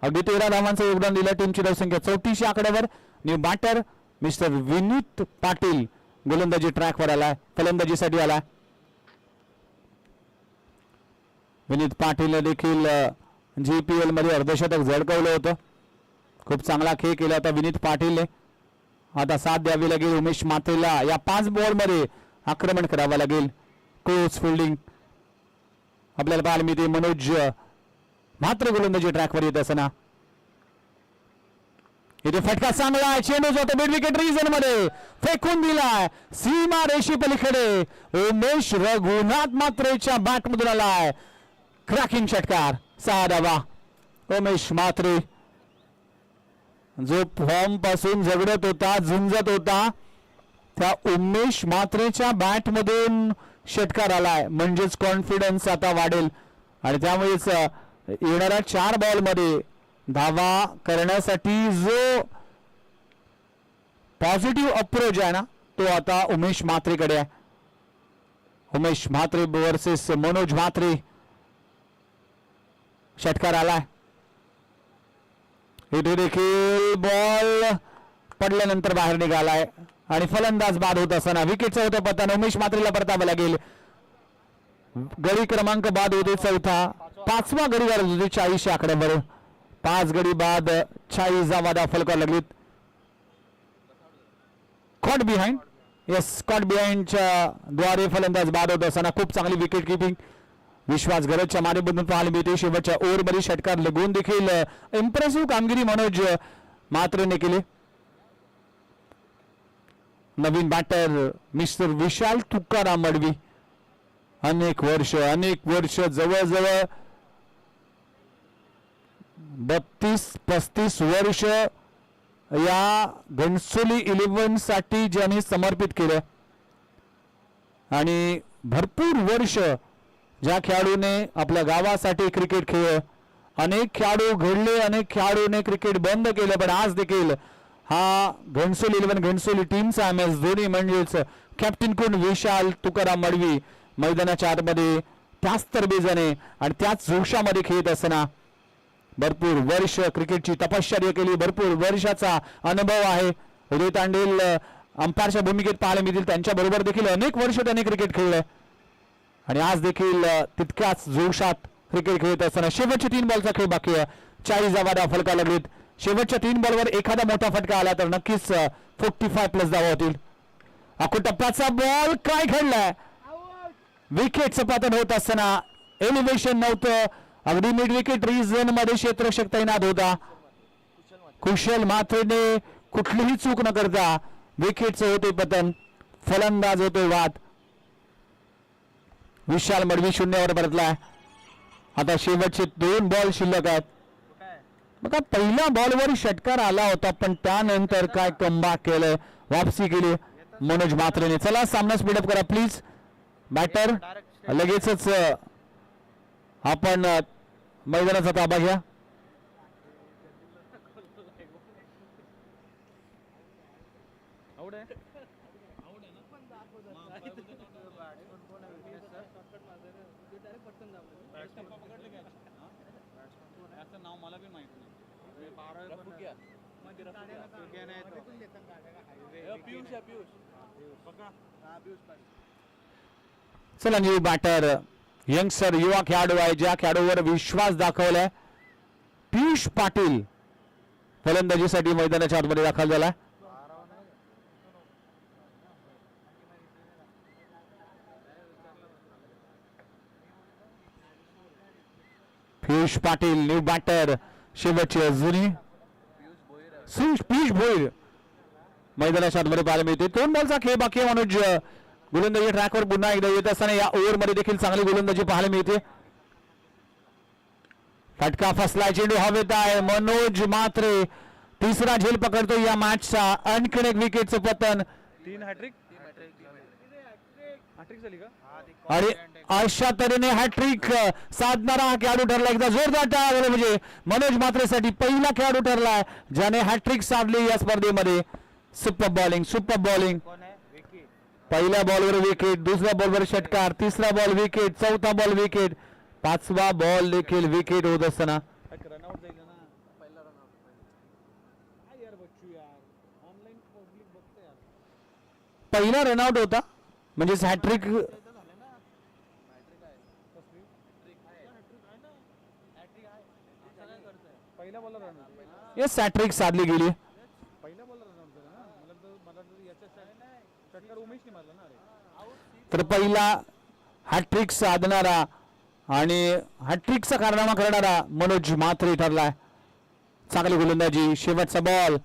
अगदी 13 धावांचं योगदान दिलं. टीमची धावसंख्या 34 आकड्यावर. New batter mister Vineet Patil गोलंदाजी ट्रॅकवर आलाय. फलंदाजीसाठी आलाय. विनीत पाटील देखील GPL मध्ये अर्धशतक झळकवलं होतं. खूप चांगला खेळ केला होता विनीत पाटीलने. आता साथ द्यावी लागेल उमेश म्हात्रेला. या 5 बॉल मध्ये आक्रमण करावं लागेल. क्लोज फिल्डिंग आपल्याला पाहायला मिळते. मनोज म्हात्रे गोलंदाजी ट्रॅकवर येत असताना इथे फटका चांगला आहे. चेंडू जातो मिड विकेट रिजन मध्ये फेकून दिलाय सीमा रेषे पलीकडे. उमेश रघुनाथ म्हात्रेच्या बॅट मधून आलाय क्रॅकिंग षटकार. 6 धावा. उमेश म्हात्रे जो फॉर्म पासून झगडत होता झुंजत होता त्या उमेश म्हात्रेच्या बॅट मधून षटकार आलाय. म्हणजेच कॉन्फिडन्स आता वाढेल आणि त्यामुळेच येणाऱ्या 4 बॉल मध्ये धावा करण्यासाठी जो पॉझिटिव्ह अप्रोच आहे ना तो आता उमेश म्हात्रेकडे आहे. उमेश म्हात्रे वर्सेस मनोज म्हात्रे. षटकार आलाय. इथे देखील बॉल पडल्यानंतर बाहेर निघालाय आणि फलंदाज बाद होत असताना विकेटचा होता पतन. उमेश म्हात्रेला परतावं लागेल. गडी क्रमांक बाद होते 4था. 5वा गडी बाद होते 40 आकड्यावर. 5 गडी बाद 40 धावा फलकावर लागलीत. कॉट बिहाइंड येस कॉट बिहाइंडच्या द्वारे फलंदाज बाद होत असताना खूप चांगली विकेट किपिंग विश्वास गरजच्या मारेबंधून पाहायला मिळते. शेवटच्या ओव्हरमध्ये षटकार लगून देखील इम्प्रेसिव्ह कामगिरी मनोज म्हात्रेने केली. नवीन बॅटर मिस्टर विशाल तुकाराम मडवी. अनेक वर्ष जवळजवळ 32-35 वर्ष या घनसोली 11 साठी ज्यांनी समर्पित केलं आणि भरपूर वर्ष ज्या खेळाडूने आपल्या गावासाठी क्रिकेट खेळ. अनेक खेळाडू घडले. अनेक खेळाडूने क्रिकेट बंद केलं पण आज देखील हा घनसोली 11 घनसोली टीमचा MS धोनी म्हणजेच कॅप्टन कोण विशाल तुकाराम मडवी मैदानाच्या आतमध्ये त्याच तरबेजाने आणि त्याच जोशामध्ये खेळत असताना भरपूर वर्ष क्रिकेटची तपश्चर्या केली. भरपूर वर्षाचा अनुभव आहे. उदय तांडेल अंपायरच्या भूमिकेत पाहायला मिळतील. त्यांच्या बरोबर देखील अनेक वर्ष त्यांनी क्रिकेट खेळलं आणि आज देखील तितक्याच जोशात क्रिकेट खेळत असताना शेवटचे 3 बॉलचा खेळ बाकी आहे. 40 धावा फलकावर लागलीत. शेवटच्या 3 बॉलवर एखादा मोठा फटका आला तर नक्कीच 45 प्लस धावा होतील. अकूट टप्प्याचा बॉल काय घडलाय. विकेटचं पतन होत असताना एलिव्हेशन नव्हतं. अगदी मिड विकेट रिजन मध्ये क्षेत्ररक्षक तैनात होता. कुशल मात्रेने कुठलीही चूक न करता विकेटचं होते पतन. फलंदाज होतोय वाद. विशाल मडवी 0 परतलाय. आता शेवटचे 2 बॉल शिल्लक आहेत. बघा पहिल्या बॉलवर षटकार आला होता पण त्यानंतर काय कमबॅक केलंय. वापसी केली मनोज मात्रेने. चला सामना स्पीडअप करा प्लीज. बॅटर लगेचच आपण मैदानाचा ताबा घ्या. नाव मला बी माहित चला न्यू बॅटर यंगस्टर युवा खेळाडू आहे ज्या खेळाडूवर विश्वास दाखवलाय. पियुष पाटील फलंदाजीसाठी मैदानाच्या आतमध्ये दाखल झाला. Piyush Patil new batter. शेवटची जुनी पियुष भोईर मैदानाच्या आतमध्ये पाहायला मिळते. 2 बॉलचा खेळ बाकी. मनोज गोलंदाजी ट्रॅकवर पुन्हा एकदा येत असताना या ओव्हरमध्ये देखील चांगली गोलंदाजी पाहायला मिळते. फटका फसलाय. चेंडू हवेत आहे. मनोज मात्रे तिसरा झेल पकडतो या मॅचचा. आणखीन एक विकेटचं पतन. 3 हॅट्रिक झाली का. आणि अशा तऱ्हेने हॅट्रिक साधणारा हा खेळाडू ठरला. एकदा जोरदार टाळ्या झाल्या म्हणजे मनोज मात्रेसाठी पहिला खेळाडू ठरलाय ज्याने हॅट्रिक साधली या स्पर्धेमध्ये. Super bowling. पहिल्या बॉलवर विकेट. दुसऱ्या बॉलवर षटकार. तिसरा बॉल विकेट. चौथा बॉल विकेट. 5वा बॉल देखील विकेट होत असताना रनआउट जाईल ना. पहिला रनआउट यार बच्चू यार ऑनलाईन पब्लिक बघते यार. पहिला रनआउट होता म्हणजे हॅट्रिक. पहिला बॉलर रनआउट. येस हॅट्रिक साधली गेली. पहिला बॉलर रनआउट झाला ना. मला याच्या षटकार उमेशने मारला ना. अरे तर पहिला हॅट्रिक साधणारा आणि हॅट्रिकचा कारनामा करणारा मनोज मात्रे ठरलाय. चांगली गोलंदाजी. शेवटचा बॉल.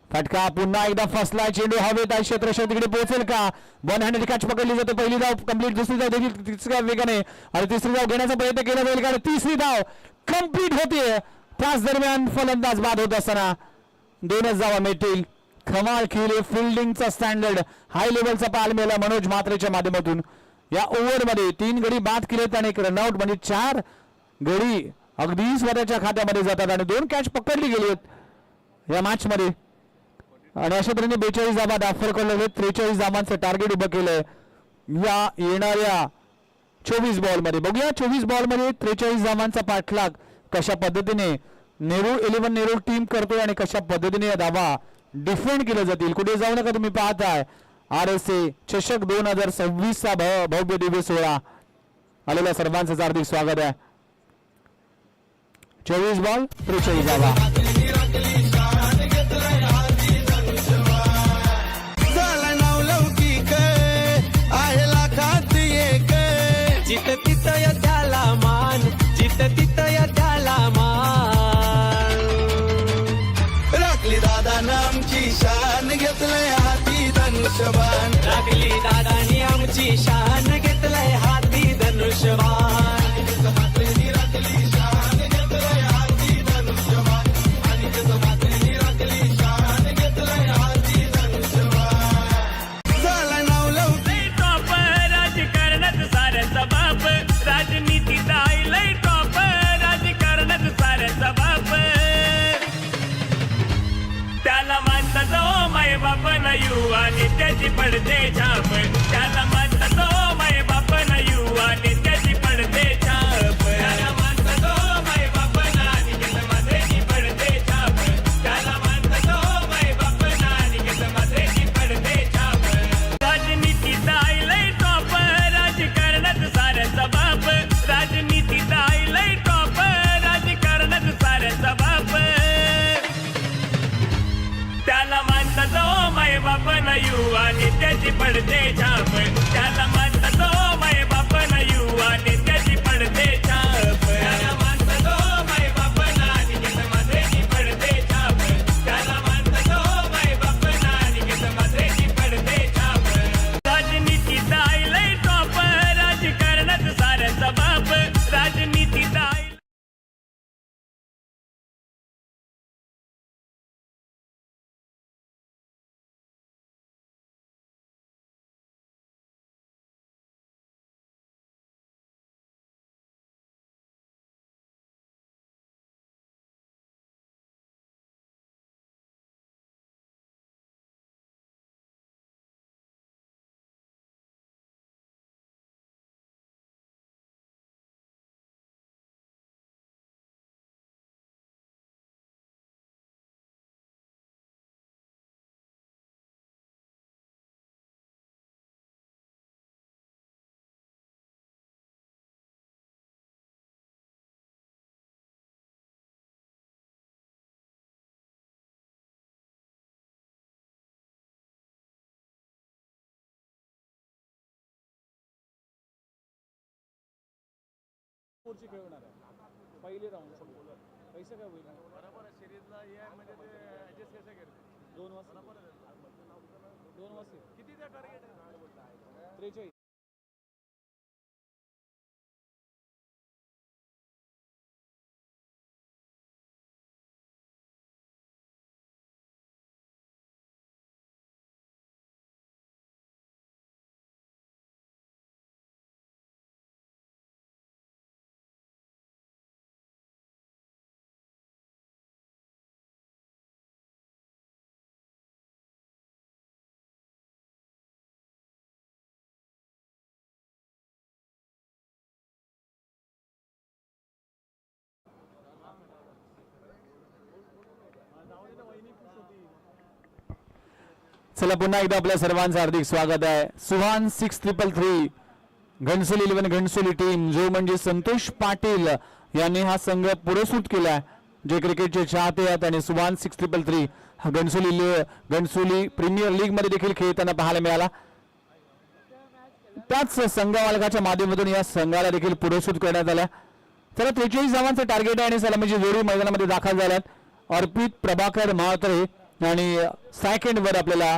फटका पुन्हा एकदा फसलाय. चेंडू हवेत आहे. क्षेत्ररक्षक तिकडे पोहोचेल का. बॉल हँड कॅच पकडली जाते. पहिली धाव कंप्लीट. दुसरी धाव देखील तिसऱ्या वेगाने आणि तिसरी धाव घेण्याचा प्रयत्न केला जाईल कारण तिसरी धाव कंप्लीट होते. त्याच दरम्यान फलंदाज बाद होत असताना 2च धावा मिळतील. कमाल केली. फिल्डिंगचा स्टँडर्ड हाय लेवलचा पाहायला मिळाला मनोज मात्रेच्या माध्यमातून. या ओव्हरमध्ये 3 गडी बाद केलेत आणि 1 रनआउट म्हणजे 4 गडी अगदी स्वतःच्या खात्यामध्ये जातात आणि 2 कॅच पकडली गेली आहेत या मॅच मध्ये. आणि अशा तऱ्हेने 42 धावा दाखल करले. 43 धावांचं टार्गेट उभं केलंय या येणाऱ्या 24 बॉलमध्ये. बघूया 24 बॉलमध्ये 43 धावांचा पाठलाग कशा पद्धतीने नेहरू टीम करतोय आणि कशा पद्धतीने या धावा डिफेंड केल्या जातील. कुठे जाऊ नका. तुम्ही पाहताय RSA चषक 2026 चा भव्य दिव्य सोहळा. आलेल्या सर्वांचं हार्दिक स्वागत आहे. 24 बॉल 43 धावा. जिथं तिथं त्याला मान. जिथं तिथं त्याला मान. राखली दादानं आमची शान घेतलंय हाती धनुष्यबाण. राखली दादानी आमची शान घेतलंय हाती धनुष्यबाण. राखली शान घेतलंय हाती धनुष्यबाण. आणि मात्रेनी राखली शान घेतलंय हाती धनुष्यबाण. झाला नाव लवकी टॉप राजकारणात साऱ्यांचा बाप. राजनीतीचा आईलय टॉप राजकारणात साऱ्यांचा बाप. त्याला मानतात ओ माय बाप न युवा नेत्याची पडते छाप. त्याला मानतात ओ माय बाप न युवा नेत्याची पडते छाप. त्याला मानतात ओ माय बाप न अनिकेत मात्रेची पडते छाप. त्याला मानतात ओ माय बाप न अनिकेत मात्रेची पडते छाप. राजनीतीचा आईलय टॉप राजकारणात साऱ्यांचा बाप. राजनीतीचा आईलय टॉप राजकारणात साऱ्यांचा बाप. बाप न युवा नेत्याची पडते छाप त्याला मानतो माय बाप न युवा नेत्याची पडते छाप त्याला मानतो माय बाप ना निकेत मात्रेची पडते छाप त्याला मानतो माय बाप ना निकेत मात्रेची पडते छाप राजनीतीत आईलय टॉप राजकारणात साऱ्यांचा बाप राजनीतीत आई पुढची खेळणार आहे पहिली राऊंड पैसे काय होईल बरोबर सिरीजला म्हणजे ते ॲडजस्ट कसं करते 2 वाजता किती त्या टार्गेट आहे 43 चला पुन्हा एकदा आपल्या सर्वांचं हार्दिक स्वागत आहे. सुहान 6333 घणसोली 11 घणसोली टीम जो म्हणजे संतोष पाटील यांनी हा संघ पुरस्कृत केला जे क्रिकेटचे चाहते आहेत आणि सुहान 6333 हा घणसोली प्रीमियर लीग मध्ये देखील खेळताना पाहायला मिळाला. त्याच संघ मालकाच्या माध्यमातून या संघाला देखील पुरस्कृत करण्यात आला. तर 43 धावांचं टार्गेट आहे आणि सलामीची जोडी मैदानामध्ये दाखल झाल्यात. अर्पित प्रभाकर म्हात्रे आणि सेकंड वर आपल्याला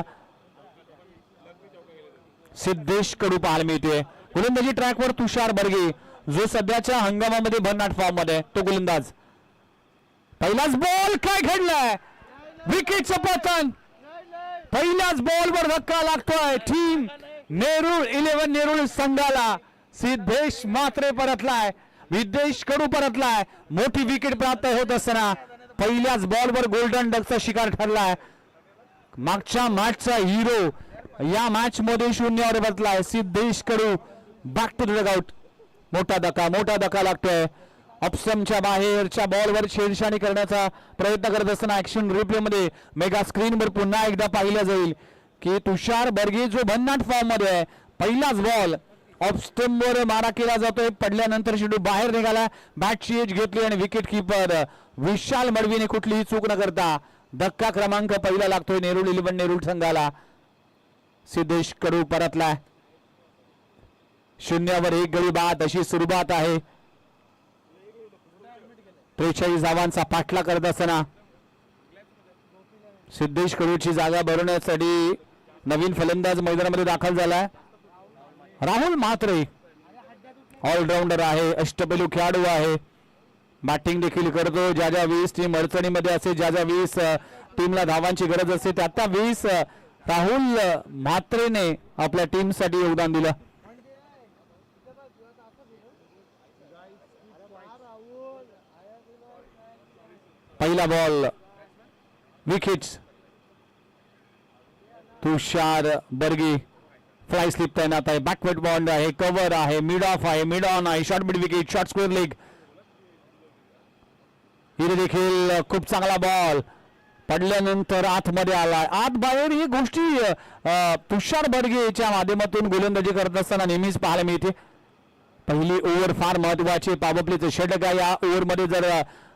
सिद्धेश कडू पाहायला मिळते. गोलंदाजी ट्रॅकवर तुषार बर्गे जो सध्याच्या हंगामामध्ये भन्नाट फॉर्म मध्ये तो गोलंदाज. पहिलाच बॉल काय घडलाय विकेटचं पतन. पहिल्याच बॉलवर धक्का लागतोय टीम नेरूळ 11 नेरूळ संघाला. सिद्धेश म्हात्रे परतलाय विद्देश कडू परतलाय. मोठी विकेट प्राप्त होत असताना पहिल्याच बॉलवर गोल्डन डकचा शिकार ठरलाय. मागच्या मॅचचा हिरो या मॅच मध्ये 0 बसलाय Siddhesh Kadu. Back to the dugout. मोठा धक्का लागतोय. ऑप्शनच्या बाहेरच्या बॉलवर छेडछाडी करण्याचा प्रयत्न करत असताना ऍक्शन रिप्ले मध्ये मेगा स्क्रीनवर पुन्हा एकदा पाहिलं जाईल की तुषार बर्गे जो भन्नाट फॉर्म मध्ये आहे. पहिलाच बॉल ऑफ स्टंपवर मारा केला जातोय. पडल्यानंतर चेंडू बाहेर निघाला. बॅटची एज घेतली आणि विकेट किपर विशाल मडवीने कुठलीही चूक न करता धक्का क्रमांक पहिला लागतोय नेरूळ 11 नेरूळ संघाला. सिद्धेश कडू परतलाय. 0 वर 1 गडी बाद अशी सुरुवात आहे. 43 धावांचा पाठला करत असताना सिद्धेश कडूची जागा भरवण्यासाठी नवीन फलंदाज मैदानामध्ये दाखल झालाय. राहुल म्हात्रे ऑलराऊंडर आहे. अष्टपैलू खेळाडू आहे. बॅटिंग देखील करतो. ज्या 20 टीम अडचणीमध्ये असे ज्या 20 टीमला धावांची गरज असते त्या 20 राहुल म्हात्रेने आपल्या टीमसाठी योगदान दिलं. पहिला बॉल विकेट्स. तुषार बर्गे फ्लाय स्लिप तैनात आहे. बॅकवर्ड बॉल आहे. कव्हर आहे. मिड ऑफ आहे. मिड ऑन आहे. Short mid wicket. Short square leg. इथे देखील खूप चांगला बॉल पडल्यानंतर आतमध्ये आलाय. आत बाहेर ही गोष्टी तुषार बर्गेच्या माध्यमातून गोलंदाजी करत असताना नेहमीच पाहायला मिळते. पहिली ओव्हर फार महत्वाची. पॉवर प्लेचं षटक आहे. या ओव्हरमध्ये जर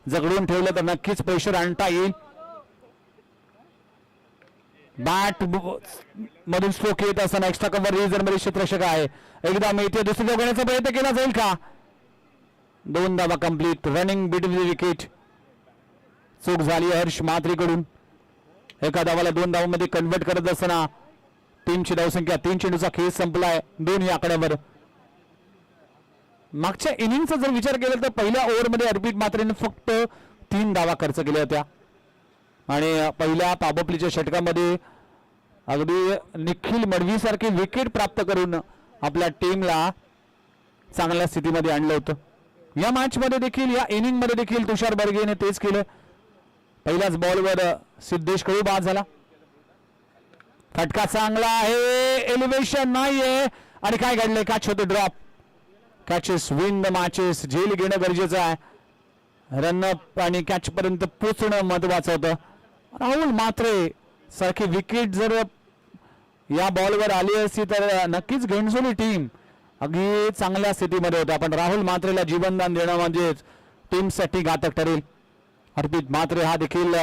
जगडून ठेवलं तर नक्कीच प्रेशर आणता येईल. बॅट मधून स्ट्रोक येत असताना एक्स्ट्रा कव्हर रिझर्व मध्ये क्षेत्ररक्षक आहे. एकदा मिळते, दुसरी घेण्याचा प्रयत्न केला जाईल का? 2 धावा complete. Running between the wicket. चूक झाली हर्ष म्हात्रेकडून. एका धावाला 2 धावांमध्ये कन्वर्ट करत असताना टीमची धावसंख्या 3 चेंडूचा खेळ संपलाय 2 या आकड्यावर. मागच्या इनिंगचा जर विचार केला तर पहिल्या ओव्हरमध्ये अर्पित म्हात्रेने फक्त 3 धावा खर्च केल्या होत्या आणि पहिल्या पाबपलीच्या षटकामध्ये अगदी निखिल मडवी सारखी विकेट प्राप्त करून आपल्या टीमला चांगल्या स्थितीमध्ये आणलं होतं. या मॅच मध्ये देखील, या इनिंग मध्ये देखील तुषार बर्गेने तेच केलं. पहिल्याच बॉलवर सिद्धेश कळू बाद झाला. फटका चांगला आहे, एलिव्हेशन नाहीये आणि काय घडलंय? कॅच होते, drop. Catches win the matches. झेल घेणं गरजेचं आहे. रनअप आणि कॅच पर्यंत पोहोचणं महत्वाचं होतं. राहुल म्हात्रे सारखी विकेट जर या बॉलवर आली असती तर नक्कीच घणसोली टीम अगदी चांगल्या स्थितीमध्ये होत्या. पण राहुल म्हात्रेला जीवनदान देणं म्हणजेच टीमसाठी घातक ठरेल. अर्पित म्हात्रे हा देखील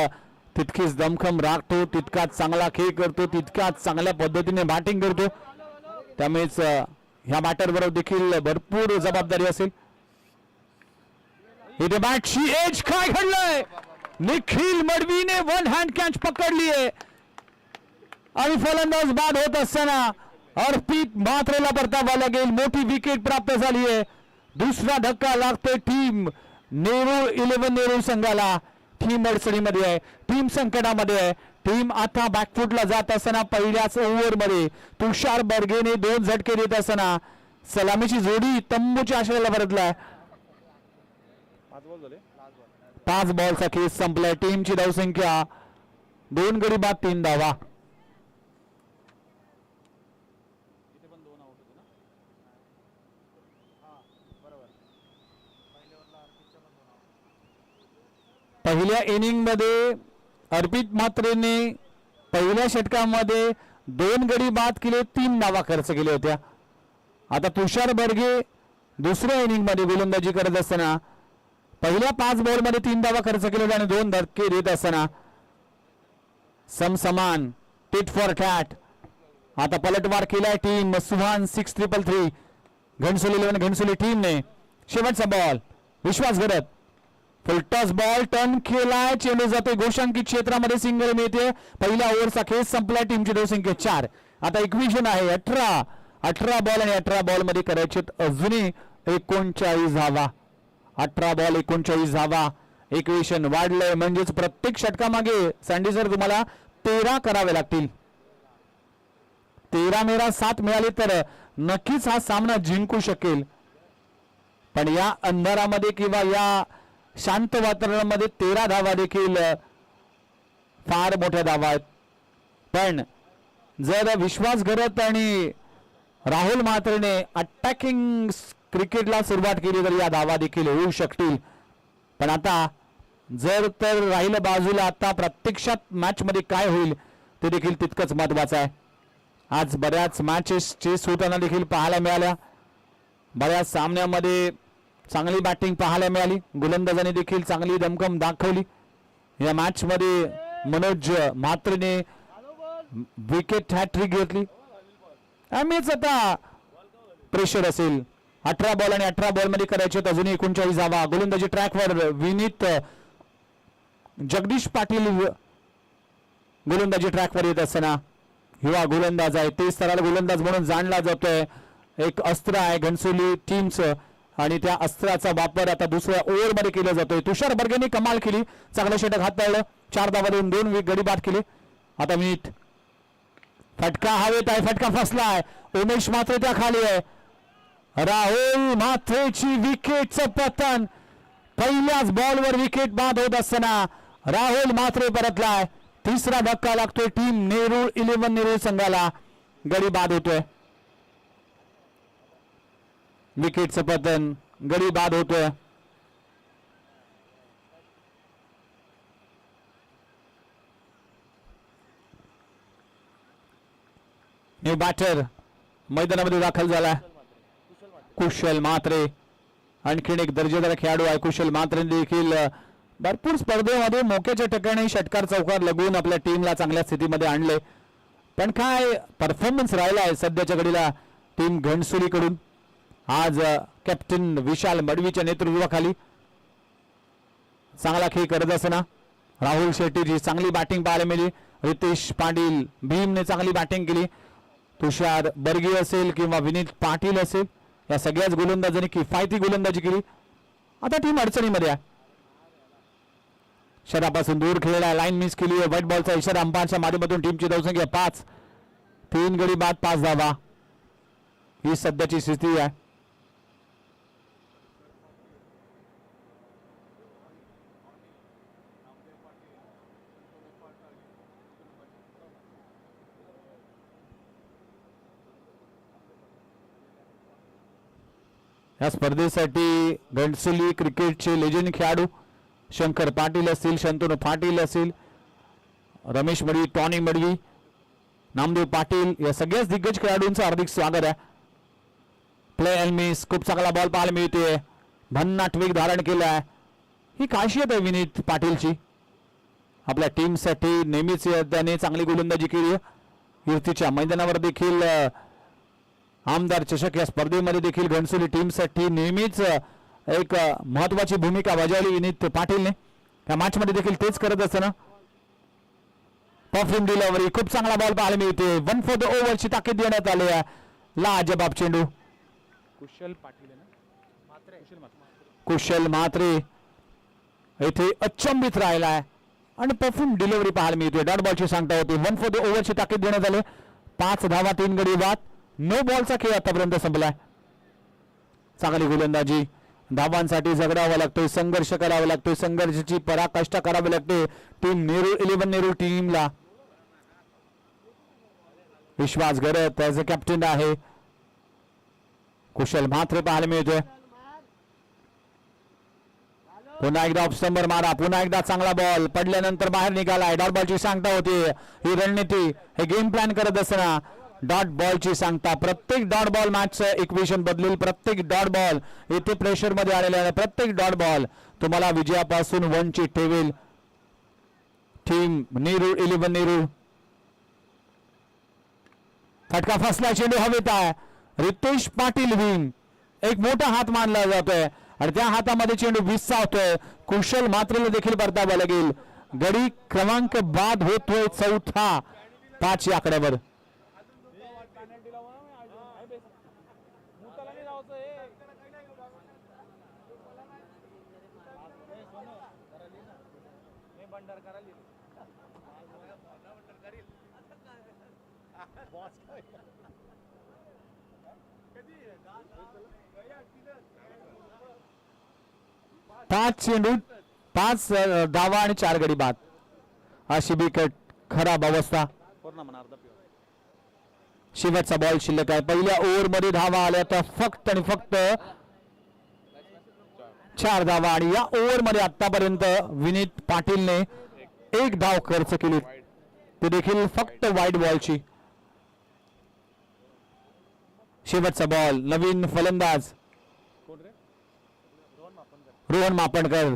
तितकीच दमखम राखतो, तितकाच चांगला खेळ करतो, तितकाच चांगल्या पद्धतीने बॅटिंग करतो. त्यामुळेच ह्या बॅटरवर देखील भरपूर जबाबदारी असेल. इथे बॅटची एज. काय घडलंय? निखिल मडवीने 1 हँड कॅच पकडली आहे आणि फलंदाज बाद होत असताना अर्पित म्हात्रेला परतावा लागेल. मोठी विकेट प्राप्त झाली आहे. दुसरा धक्का लागतोय टीम नेरूळ 11 नेरूळ संघाला. टीम अडचणीमध्ये आहे, टीम संकटामध्ये आहे. टीम आता बॅकफुटला जात असताना पहिल्याच ओव्हरमध्ये तुषार बर्गेने 2 झटके देत असताना सलामीची जोडी तंबूच्या आश्रयाला परतलाय. 5 बॉलचा खेळ संपलाय. टीमची धावसंख्या 2 गडी बाद 3 धावा. पहिल्या इनिंग मध्ये अर्पित म्हात्रेने पहिल्या षटकामध्ये 2 गडी बाद केले, 3 धावा खर्च केल्या होत्या. आता तुषार बर्गे दुसऱ्या इनिंग मध्ये गोलंदाजी करत असताना पहिल्या 5 बॉल मध्ये 3 धावा खर्च केले आणि 2 धक्के देत असताना समसमान टिट फॉर टॅट. आता पलटवार केलाय टीम सुहान 6-3-3 घणसोली 11 घणसोली टीमने. शेवटचा बॉल विश्वास घडत. फुलटॉस बॉल टर्न केलाय, चेंडू जातोय गोशांकित क्षेत्रामध्ये, सिंगल मिळते. पहिल्या ओव्हरचा खेळ संपलाय. टीमची धावसंख्या 4. आता इक्वेशन आहे 18 बॉल आणि 18 बॉल मध्ये करायचे अजूनही 39 धावा. 18 बॉल 39 धावा. इक्वेशन वाढलंय म्हणजेच प्रत्येक षटकामागे सँडी सर तुम्हाला 13 करावे लागतील. 13-7 मिळाले तर नक्कीच हा सामना जिंकू शकेल. पण या अंधारामध्ये किंवा या शांत वातावरणामध्ये 13 धावा देखील फार मोठ्या धावा आहेत. पण जर विश्वास घडत आणि राहुल म्हात्रेने अटॅकिंग क्रिकेटला सुरुवात केली तर या धावा देखील होऊ शकतील. पण आता जर तर राहिलं बाजूला, आता प्रत्यक्षात मॅच मध्ये काय होईल ते देखील तितकंच महत्वाचं आहे. आज बऱ्याच मॅचेस चेस होताना देखील पाहायला मिळाल्या. बऱ्याच सामन्यामध्ये चांगली बॅटिंग पाहायला मिळाली. गोलंदाजाने देखील चांगली दमखम दाखवली. या मॅच मध्ये मनोज म्हात्रेने विकेट हॅट्रिक घेतली. आम्हीच आता प्रेशर असेल. 18 बॉल आणि 18 बॉल मध्ये करायचे अजूनही 39 धावा. गोलंदाजी ट्रॅकवर विनीत जगदीश पाटील गोलंदाजी ट्रॅकवर येत असताना युवा गोलंदाज आहे, 23 स्तराला गोलंदाज म्हणून जाणला जातोय. एक अस्त्र आहे घणसोली टीमचं आणि त्या अस्त्राचा वापर आता दुसऱ्या ओव्हर मध्ये केला जातोय. तुषार बर्गेने कमाल केली, चांगलं षटक हाताळलं, 4 धावा देऊन 2 गडी बाद केले. आता मीठ फटका हवेत आहे, फटका फसलाय. उमेश म्हात्रे त्या खाली आहे. राहुल म्हात्रेची विकेटचं पतन. पहिल्याच बॉलवर विकेट बाद होत असताना राहुल म्हात्रे परतलाय. तिसरा धक्का लागतोय टीम नेरूळ 11 नेरूळ संघाला. गडी बाद होतोय. विकेटचं पतन, गडी बाद होतोय. न्यू बॅटर मैदानामध्ये दाखल झाला कुशल म्हात्रे. आणखीन एक दर्जेदार खेळाडू आहे कुशल म्हात्रे देखील भरपूर स्पर्धेमध्ये मोक्याच्या ठिकाणी षटकार चौकार लगून आपल्या टीमला चांगल्या स्थितीमध्ये आणले, पण काय परफॉर्मन्स राहिला आहे सध्याच्या घडीला टीम घणसोलीकडून. आज कॅप्टन विशाल मडवीच्या नेतृत्वाखाली चांगला खेळ करत असताना राहुल शेट्टीची चांगली बॅटिंग पाहायला मिळाली. रितेश पाटील भीमने चांगली बॅटिंग केली. तुषार बर्गी असेल किंवा विनीत पाटील असेल, या सगळ्याच गोलंदाजांनी किफायती गोलंदाजी केली. आता टीम अडचणीमध्ये आहे. शरापासून दूर खेळला, लाईन मिस केली, व्हाईट बॉलचा इशारा अंपायरच्या माध्यमातून टीमची धावसंख्या 5, 3 गडी बाद 5 धावा, ही सध्याची स्थिती आहे. या स्पर्धेसाठी घणसोली क्रिकेटचे लेजंड खेळाडू शंकर पाटील असतील, शंतनू पाटील असतील, रमेश मडवी, टॉनी मडवी, नामदेव पाटील, या सगळ्याच दिग्गज खेळाडूंचं हार्दिक स्वागत आहे. प्ले अँड मिस, खूप चांगला बॉल पाहायला मिळतोय, भन्नाट वेग धारण केला आहे. ही खासियत आहे विनीत पाटीलची. आपल्या टीमसाठी नेहमीच त्याने चांगली गोलंदाजी केली. युतीच्या मैदानावर देखील आमदार चषक या स्पर्धेमध्ये देखील घणसोली टीमसाठी नेहमीच एक महत्वाची भूमिका बजावली विनीत पाटीलने. या मॅच मध्ये देखील तेच करत असताना परफ्यूम डिलिव्हरी, खूप चांगला बॉल पाहायला मिळते. 1 फॉर द ओव्हरची ताकीद देण्यात आली आहे. लाजबाब चेंडू, कुशल पाटील आहे ना, कुशल म्हात्रे येथे अचंबित राहिला आहे आणि परफ्यूम डिलिव्हरी पाहायला मिळते. डॉट बॉलची सांगता होती. 1 फॉर द ओव्हरची ताकीद देण्यात आली. 5 धावा 3 गडी बाद. 9 बॉलचा खेळ आतापर्यंत संपलाय. चांगली गोलंदाजी, धावांसाठी झगडावं लागतोय, संघर्ष करावा लागतोय, संघर्षाची पराकाष्ठा करावी लागते टीम नेहरू 11 नेहरू टीमला. विश्वास गरत त्याचे कॅप्टन आहे. कुशल म्हात्रे पाहायला मिळतोय. पुन्हा एकदा ऑफस्टंबर मारा, पुन्हा एकदा चांगला बॉल पडल्यानंतर बाहेर निघालाय. डॉट बॉलची सांगता होती. ही रणनीती, हे गेम प्लॅन करत असताना डॉट बॉलची सांगता. प्रत्येक डॉट बॉल मॅचचं इक्वेशन बदलेल. प्रत्येक डॉट बॉल येथे प्रेशर मध्ये आलेला आहे. प्रत्येक डॉट बॉल तुम्हाला विजयापासून वंचित ठेवेल. टीम नेहरू 11 नेहरू. फटका फसला, चेंडू हवेत आहे. रितेश पाटील विंग, एक मोठा हात मानला जातोय आणि त्या हातामध्ये चेंडू विसावतोय. कुशल म्हात्रेला देखील परतावा लागेल. गडी क्रमांक बाद होतोय 4था 5 या आकड्यावर. पाच चेंडू 5 धावा आणि 4 गडी बाद, अशी बिकट खराब अवस्था. शेवटचा बॉल शिल्लक आहे. पहिल्या ओव्हर मध्ये धावा आल्या तर फक्त आणि फक्त 4 धावा आणि या ओव्हर मध्ये आतापर्यंत विनीत पाटीलने 1 धाव खर्च केली, ते देखील फक्त वाईट बॉलची. शेवटचा बॉल, नवीन फलंदाज रोहन मापणकर.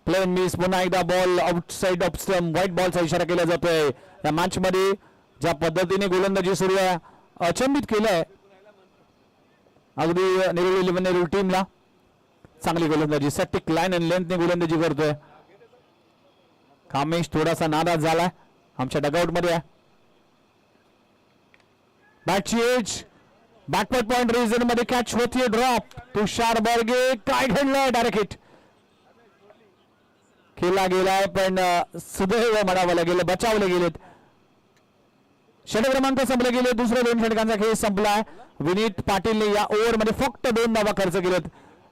प्लेन मिस, पुन्हा एकदा ball outside off stump, white बॉलचा इशारा केला जातोय. या मॅच मध्ये ज्या पद्धतीने गोलंदाजी सुरू आहे, अचंबित केलंय अगदी नेहरू 11 नेहरू टीमला. चांगली गोलंदाजी, सटिक लाईन अँड लेंथने गोलंदाजी करतोय. कामेश थोडासा नाराज झालाय, आमच्या डगआउट मध्ये आहे. बॅटची एज, बॅकवर्ड पॉइंट रिजन मध्ये कॅच होतीये, ड्रॉप. तुषार बर्गे, काय घडलंय? डायरेक्ट हिट केला गेलाय, पण सुदैव म्हणावं लागेल, बचावले गेलेत. षटक क्रमांक संपले गेले. दुसऱ्या 2 षटकांचा खेळ संपलाय. विनीत पाटीलने या ओव्हर मध्ये फक्त 2 धावा खर्च केलेत.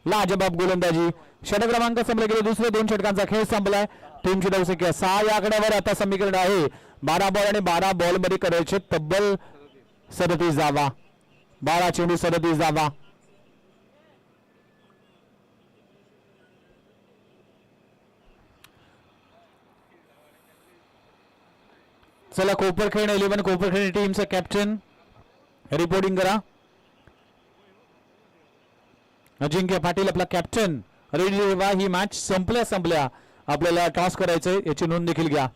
लाजबाब गोलंदाजी. षटक क्रमांक संपले गेले. दुसऱ्या 2 षटकांचा खेळ संपलाय. टीमची धावसंख्या 6 या आकड्यावर आता समीकरण आहे. 12 बॉल आणि 12 बॉल मध्ये करायचे तब्बल 37 धावा. 12 चेंडू 37 धावा. चला, कोपरखेड 11 कोपरखेड टीमचा कॅप्टन रिपोर्टिंग करा. अजिंक्य पाटील आपला कॅप्टन रेडी. ही मॅच संपल्या आपल्याला टॉस करायचंय याची नोंद देखील घ्या.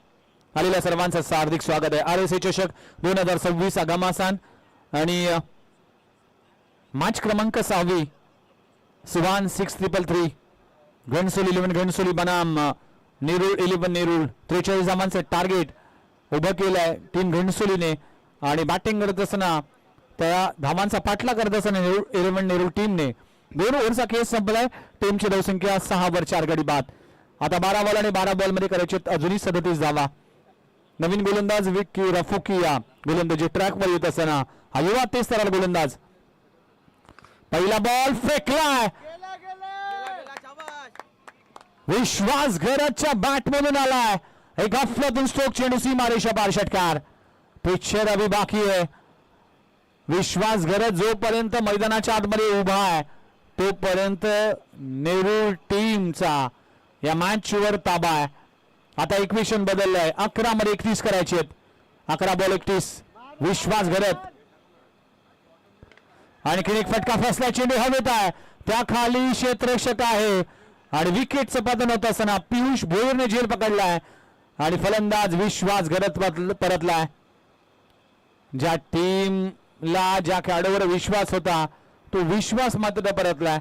आलेल्या सर्वांचं हार्दिक स्वागत आहे. RSA चषक 2026 आगामासान आणि मॅच क्रमांक 6 सुभान 6333 घनसोली 11 घनसोली बनाम नेरूळ 11 नेरूळ 43 धावांचं टार्गेट उभं केलंय टीम घनसोलीने आणि बॅटिंग करत असताना त्या धावांचा पाठला करत असताना नेरूळ 11 नेरूळ टीमने 2 ओव्हरचा खेळ संपलाय. टीमची धावसंख्या 6 वर 4 गडी बाद. आता 12 बॉल आणि 12 बॉल मध्ये करायचे अजूनही 37 धावा. नवीन गोलंदाज विक्की रफुकिया गोलंदाजी ट्रॅकवर येत असताना हा युवा 33 तरार गोलंदाज. पहिला बॉल फेकलाय विश्वास घरतच्या बॅट मधून आलाय. एक अफलातून स्ट्रोक चेंडू सीमारेषा पार षटकार. पिक्चर अभी बाकी आहे. विश्वास घरत जोपर्यंत मैदानाच्या आतमध्ये उभा आहे तोपर्यंत नेरूळ टीमचा या मॅच वर ताबा आहे. आता इक्वेशन बदललंय. 11 मध्ये 31 करायचे आहेत. 11 बॉल 31 विश्वास घरत. आणखीन एक फटका फसला चेंडू हवेत आहे त्या खाली क्षेत्ररक्षक आहे आणि विकेटचं पतन होत असताना पियुष भोईरने झेल पकडलाय आणि फलंदाज विश्वास घरत परतलाय. ज्या टीमला ज्या खेळाडूवर विश्वास होता तो विश्वास मात्र परतलाय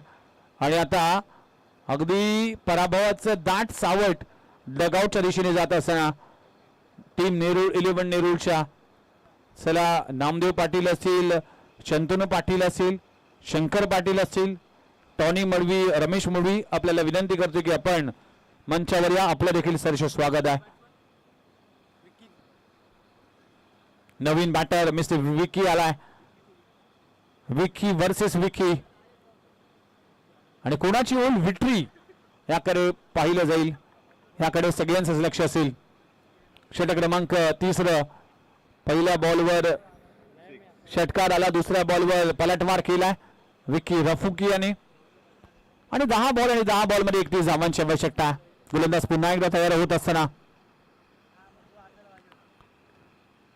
आणि आता अगदी पराभवाचं दाट सावट डगआउटच्या दिशेने जात असताना टीम नेरूळ 11 नेरूळच्या चला नामदेव पाटील असतील, शंतनू पाटील असतील, शंकर पाटील असतील, टॉनी मडवी, रमेश मडवी आपल्याला विनंती करतो की आपण मंचावर या. आपलं देखील सरस स्वागत आहे. नवीन बॅटर मिस्टर विकी आलाय. विकी वर्सेस विकी आणि कोणाची होईल विक्ट्री याकडे पाहिलं जाईल. याकडे सगळ्यांचंच लक्ष असेल. षटक क्रमांक 3 पहिल्या बॉलवर षटकार आला. दुसऱ्या बॉलवर पलटवार केलाय विकी रफुकियाने आणि 10 बॉल आणि 10 बॉल मध्ये 31 धावांची आवश्यकता. गोलंदाज पुन्हा एकदा तयार होत असताना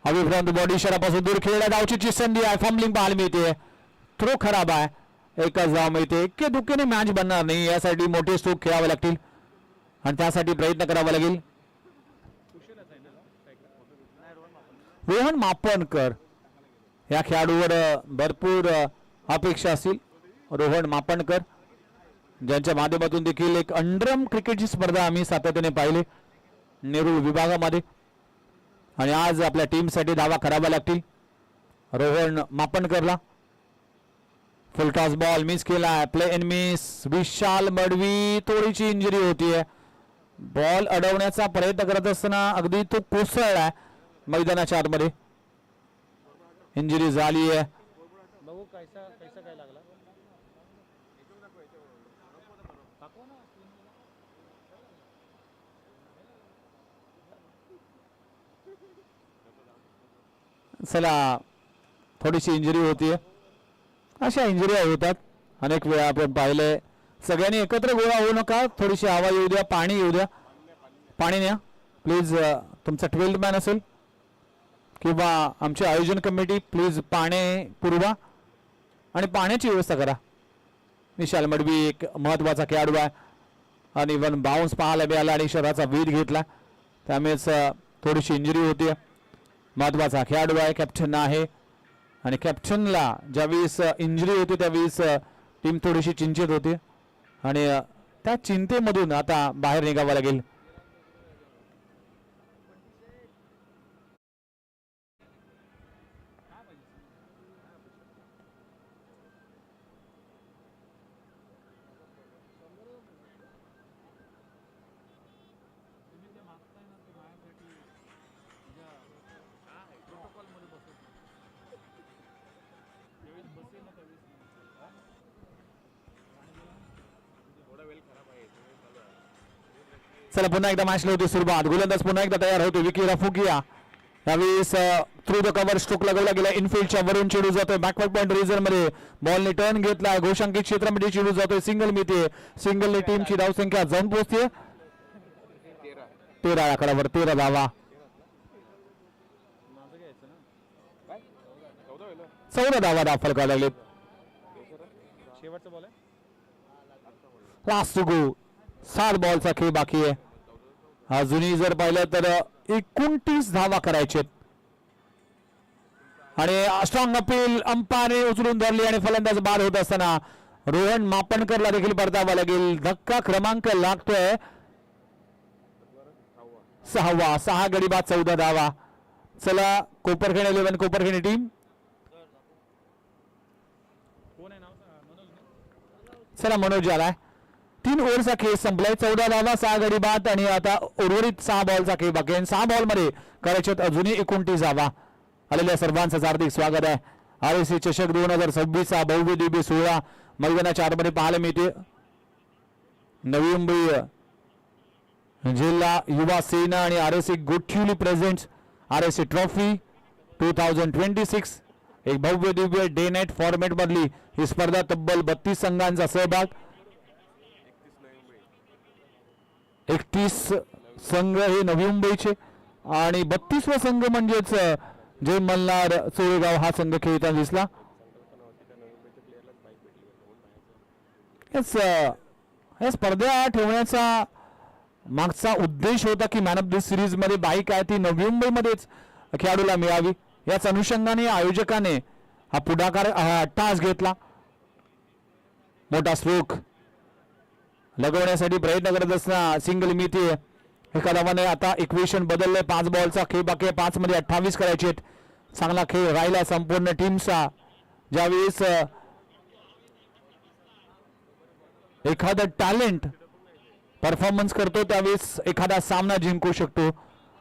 अभिप्रांत बॉडी इशारापासून दूर खेळला. धावची संधी आहे. फंबलिंग पाहायला मिळते. थ्रो खराब आहे. एकच धाव मिळते. इतके दुःखेने मॅच बनणार नाही. यासाठी मोठे स्ट्रोक खेळावे लागतील आणि त्यासाठी प्रयत्न करावा लागेल. रोहन मापनकर या खेळाडूवर भरपूर अपेक्षा असतील. रोहन मापनकर ज्यांच्या माध्यमातून देखील एक अंडरम क्रिकेटची स्पर्धा आम्ही सातत्याने पाहिली नेरूळ विभागामध्ये आणि आज आपल्या टीमसाठी धावा कराव्या लागतील. रोहन मापनकरला फुल टॉस बॉल मिस केला. Play in miss. Vishal Madvi थोडीशी इंजुरी होतीये. बॉल अडवण्याचा प्रयत्न करत असताना अगदी तो कोसळलाय मैदानाच्या आतमध्ये. इंजुरी झाली आहे. बघू कैसा काय लागला. चला थोडीशी इंजुरी होतीये. अशा इंजुरी होतात अनेक वेळा आपण पाहिले. सगळ्यांनी एकत्र गोळा होऊ नका. थोडीशी हवा येऊ द्या. पाणी येऊ द्या. पाणी न्या प्लीज. तुमचा 12 मॅन असेल किंवा आमची आयोजन कमिटी प्लीज पाणी पुरवा आणि पाण्याची व्यवस्था करा. विशाल मडवी एक महत्वाचा खेळाडू आहे आणि वन बाउन्स पाहायला मिळाला आणि शरीराचा वेध घेतला त्यामुळेच थोडीशी इंजुरी होती. महत्वाचा खेळाडू आहे. कॅप्टन आहे आणि कॅप्टनला ज्यावेळेस इंजुरी होती त्यावेळेस टीम थोडीशी चिंतित होती आणि त्या चिंतेमधून आता बाहेर निघावं लागेल. चला पुन्हा एकदा मॅचला होती सुरुवात. गोलंदाज पुन्हा एकदा तयार होतो विकी रफुकिया. यावेळेस थ्रू द कव्हर स्ट्रोक लगवला गेला. इनफिल्डच्या वरून चेंडू जातोय बॅकवर्ड पॉइंट रिझन मध्ये. बॉलने टर्न घेतला. घोषांकित क्षेत्रामध्ये चेंडू जातोय. सिंगल मिळते. सिंगलने टीमची धावसंख्या जाऊन पोहोचते 13 आकड्यावर 13 धावा. 14 धावा दाखल करायला लागलेत. शेवटचा बॉल आहे. Last to go. 7 बॉलचा खेळ बाकी आहे. अजूनही जर पाहिलं तर 29 धावा करायचे आणि स्ट्रॉंग अपील अंपाने उचलून धरली आणि फलंदाज बाद होत असताना रोहन मापणकरला देखील परतावा लागेल. धक्का क्रमांक लागतोय 6वा. 6 गडी बाद 14 धावा. चला कोपरखेड 11 कोपरखेड टीम. कोण आहे नाव मनोज चला मनोज आलाय. 3 ओव्हरचा खेळ संपलाय. 14 धावा 6 गडी बाद आणि आता उर्वरित 6 बॉलचा खेळ बाकी आहे. 6 बॉल मध्ये करायचे अजूनही 29 धावा. आलेल्या सर्वांचं हार्दिक स्वागत आहे. RSC चषक 2026 चा भव्य दिव्य सोहळा मैदानाच्या आतमध्ये पाहायला मिळते. नवी मुंबई जिल्हा युवा सेना आणि RSC गोठ्युली प्रेझेंट्स RSC ट्रॉफी 2026. एक भव्य दिव्य डे नाईट फॉर्मॅट मधली ही स्पर्धा. तब्बल 32 संघांचा सहभाग. 31 संघ हे नवी मुंबईचे आणि 32वा संघ म्हणजेच जय मल्हार चोरेगाव हा संघ खेळताना दिसला. या स्पर्धा ठेवण्याचा मागचा उद्देश होता की मॅन ऑफ द सिरीज मध्ये बाईक आहे ती नवी मुंबईमध्येच खेळाडूला मिळावी. याच अनुषंगाने आयोजकाने हा पुढाकार टास घेतला. मोठा स्ट्रोक लगवण्यासाठी प्रयत्न करत असताना सिंगल मिती एका धावाने आता इक्वेशन बदलले. 5 बॉलचा खेळ बाकी आहे. 5 मध्ये 28 करायचे. चांगला खेळ राहिला संपूर्ण टीमचा. ज्यावेळेस एखादा टॅलेंट परफॉर्मन्स करतो त्यावेळेस एखादा सामना जिंकू शकतो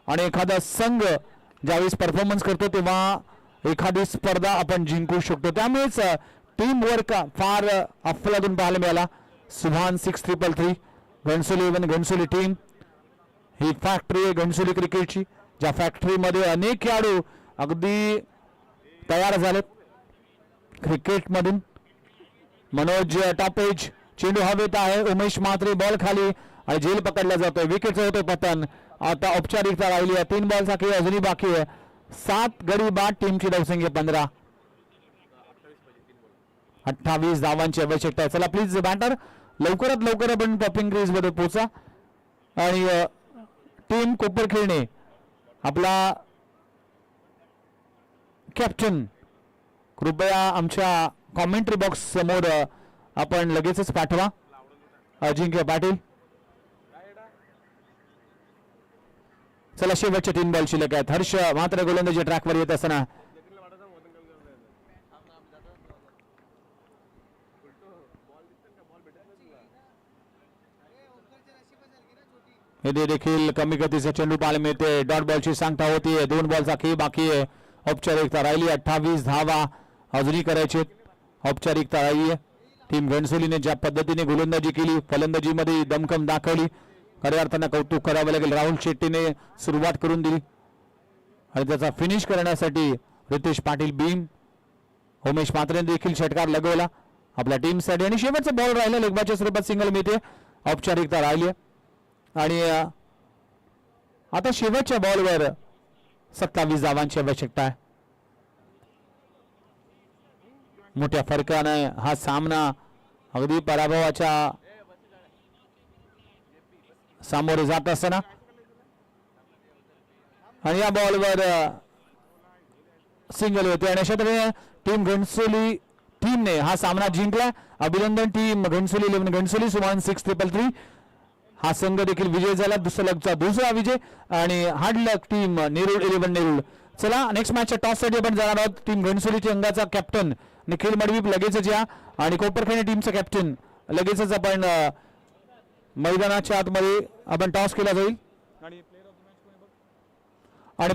आणि एखादा संघ ज्यावेळेस परफॉर्मन्स करतो तेव्हा एखादी स्पर्धा आपण जिंकू शकतो. त्यामुळेच टीम वर्क फार अफलातून पाहायला मिळाला. सुभान 6333 घनसोली 11 घनसोली टीम ही फॅक्टरी आहे घनसोली क्रिकेटची. ज्या फॅक्टरीमध्ये अनेक खेळाडू अगदी तयार झालेत क्रिकेटमधून. मनोज टापेज चेंडू हवेत आहे. उमेश म्हात्रे बॉल खाली आणि झेल पकडला जातोय. विकेटचं होतोय पतन. आता औपचारिकता राहिली आहे. 3 बॉलचा खेळ अजूनही बाकी आहे. 7 गडी बाद. टीमची धावसंख्या 15. 28 धावांची आवश्यकता आहे. चला प्लीज बॅटर लवकरात लवकर आपण टॉपिंग क्रीज मध्ये पोहोचा आणि टीम कोपरखेडने आपला कॅप्टन कृपया आमच्या कॉमेंट्री बॉक्स समोर आपण लगेचच पाठवा. अजिंक्य पाटील. चला शेवटच्या 3 बॉल शिल्लक आहेत. हर्ष मात्र गोलंदाजी ट्रॅकवर येत असताना येथे देखील कमी गतीचा चेंडू पाहायला मिळते. डॉट बॉलची सांगता होती. 2 बॉलचा खेळ बाकी आहे. औपचारिकता राहिली. 28 धावा अजूनही करायचे. औपचारिकता राहिली आहे. टीम घनसोलीने ज्या पद्धतीने गोलंदाजी केली फलंदाजीमध्ये दमखम दाखवली खऱ्या अर्थानं कौतुक करावं लागेल. राहुल शेट्टीने सुरुवात करून दिली आणि त्याचा फिनिश करण्यासाठी रितेश पाटील बीम उमेश म्हात्रेने देखील षटकार लगवला आपल्या टीमसाठी आणि शेवटचा बॉल राहिला. लेगबाच्या स्वरूपात सिंगल मिळते. औपचारिकता राहिली आणि आता शेवटच्या बॉलवर 27 धावांची आवश्यकता आहे. मोठ्या फरकाने हा सामना अगदी पराभवाच्या सामोरे जात असताना आणि या बॉलवर सिंगल होते आणि अशा तऱ्हेने टीम घनसोली टीमने हा सामना जिंकला. अभिनंदन टीम घनसोली 11 घनसोली. सुभान 6333 हा संघ देखील विजय झाला. दुसरा विजय आणि हार्ड लक टीम नेरूळ 11 नेरूळ. चला नेक्स्ट मॅचच्या टॉस साठी आपण जाणार आहोत. टीम घनसोलीच्या अंगाचा कॅप्टन निखिल मडवी लगेचच या आणि कोपरखेड टीमचा कॅप्टन लगेचच आपण मैदानाच्या आतमध्ये आपण टॉस केला जाईल आणि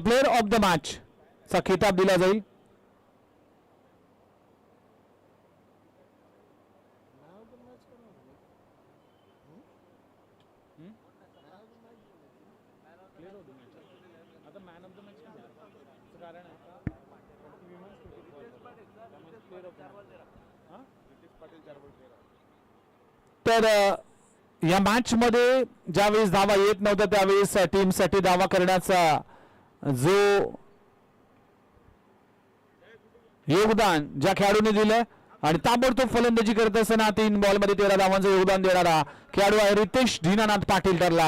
प्लेअर ऑफ द मॅच चा खिताब दिला जाईल. आता मॅन ऑफ द मॅच कारण तर या मॅच मध्ये ज्यावेळेस धावा येत नव्हत्या त्यावेळेस टीमसाठी धावा करण्याचा जो योगदान ज्या खेळाडूने दिलं आणि ताबडतोब फलंदाजी करत असताना 3 बॉलमध्ये 13 धावांचं योगदान देणारा खेळाडू आहे रितेश दीनानाथ पाटील ठरला.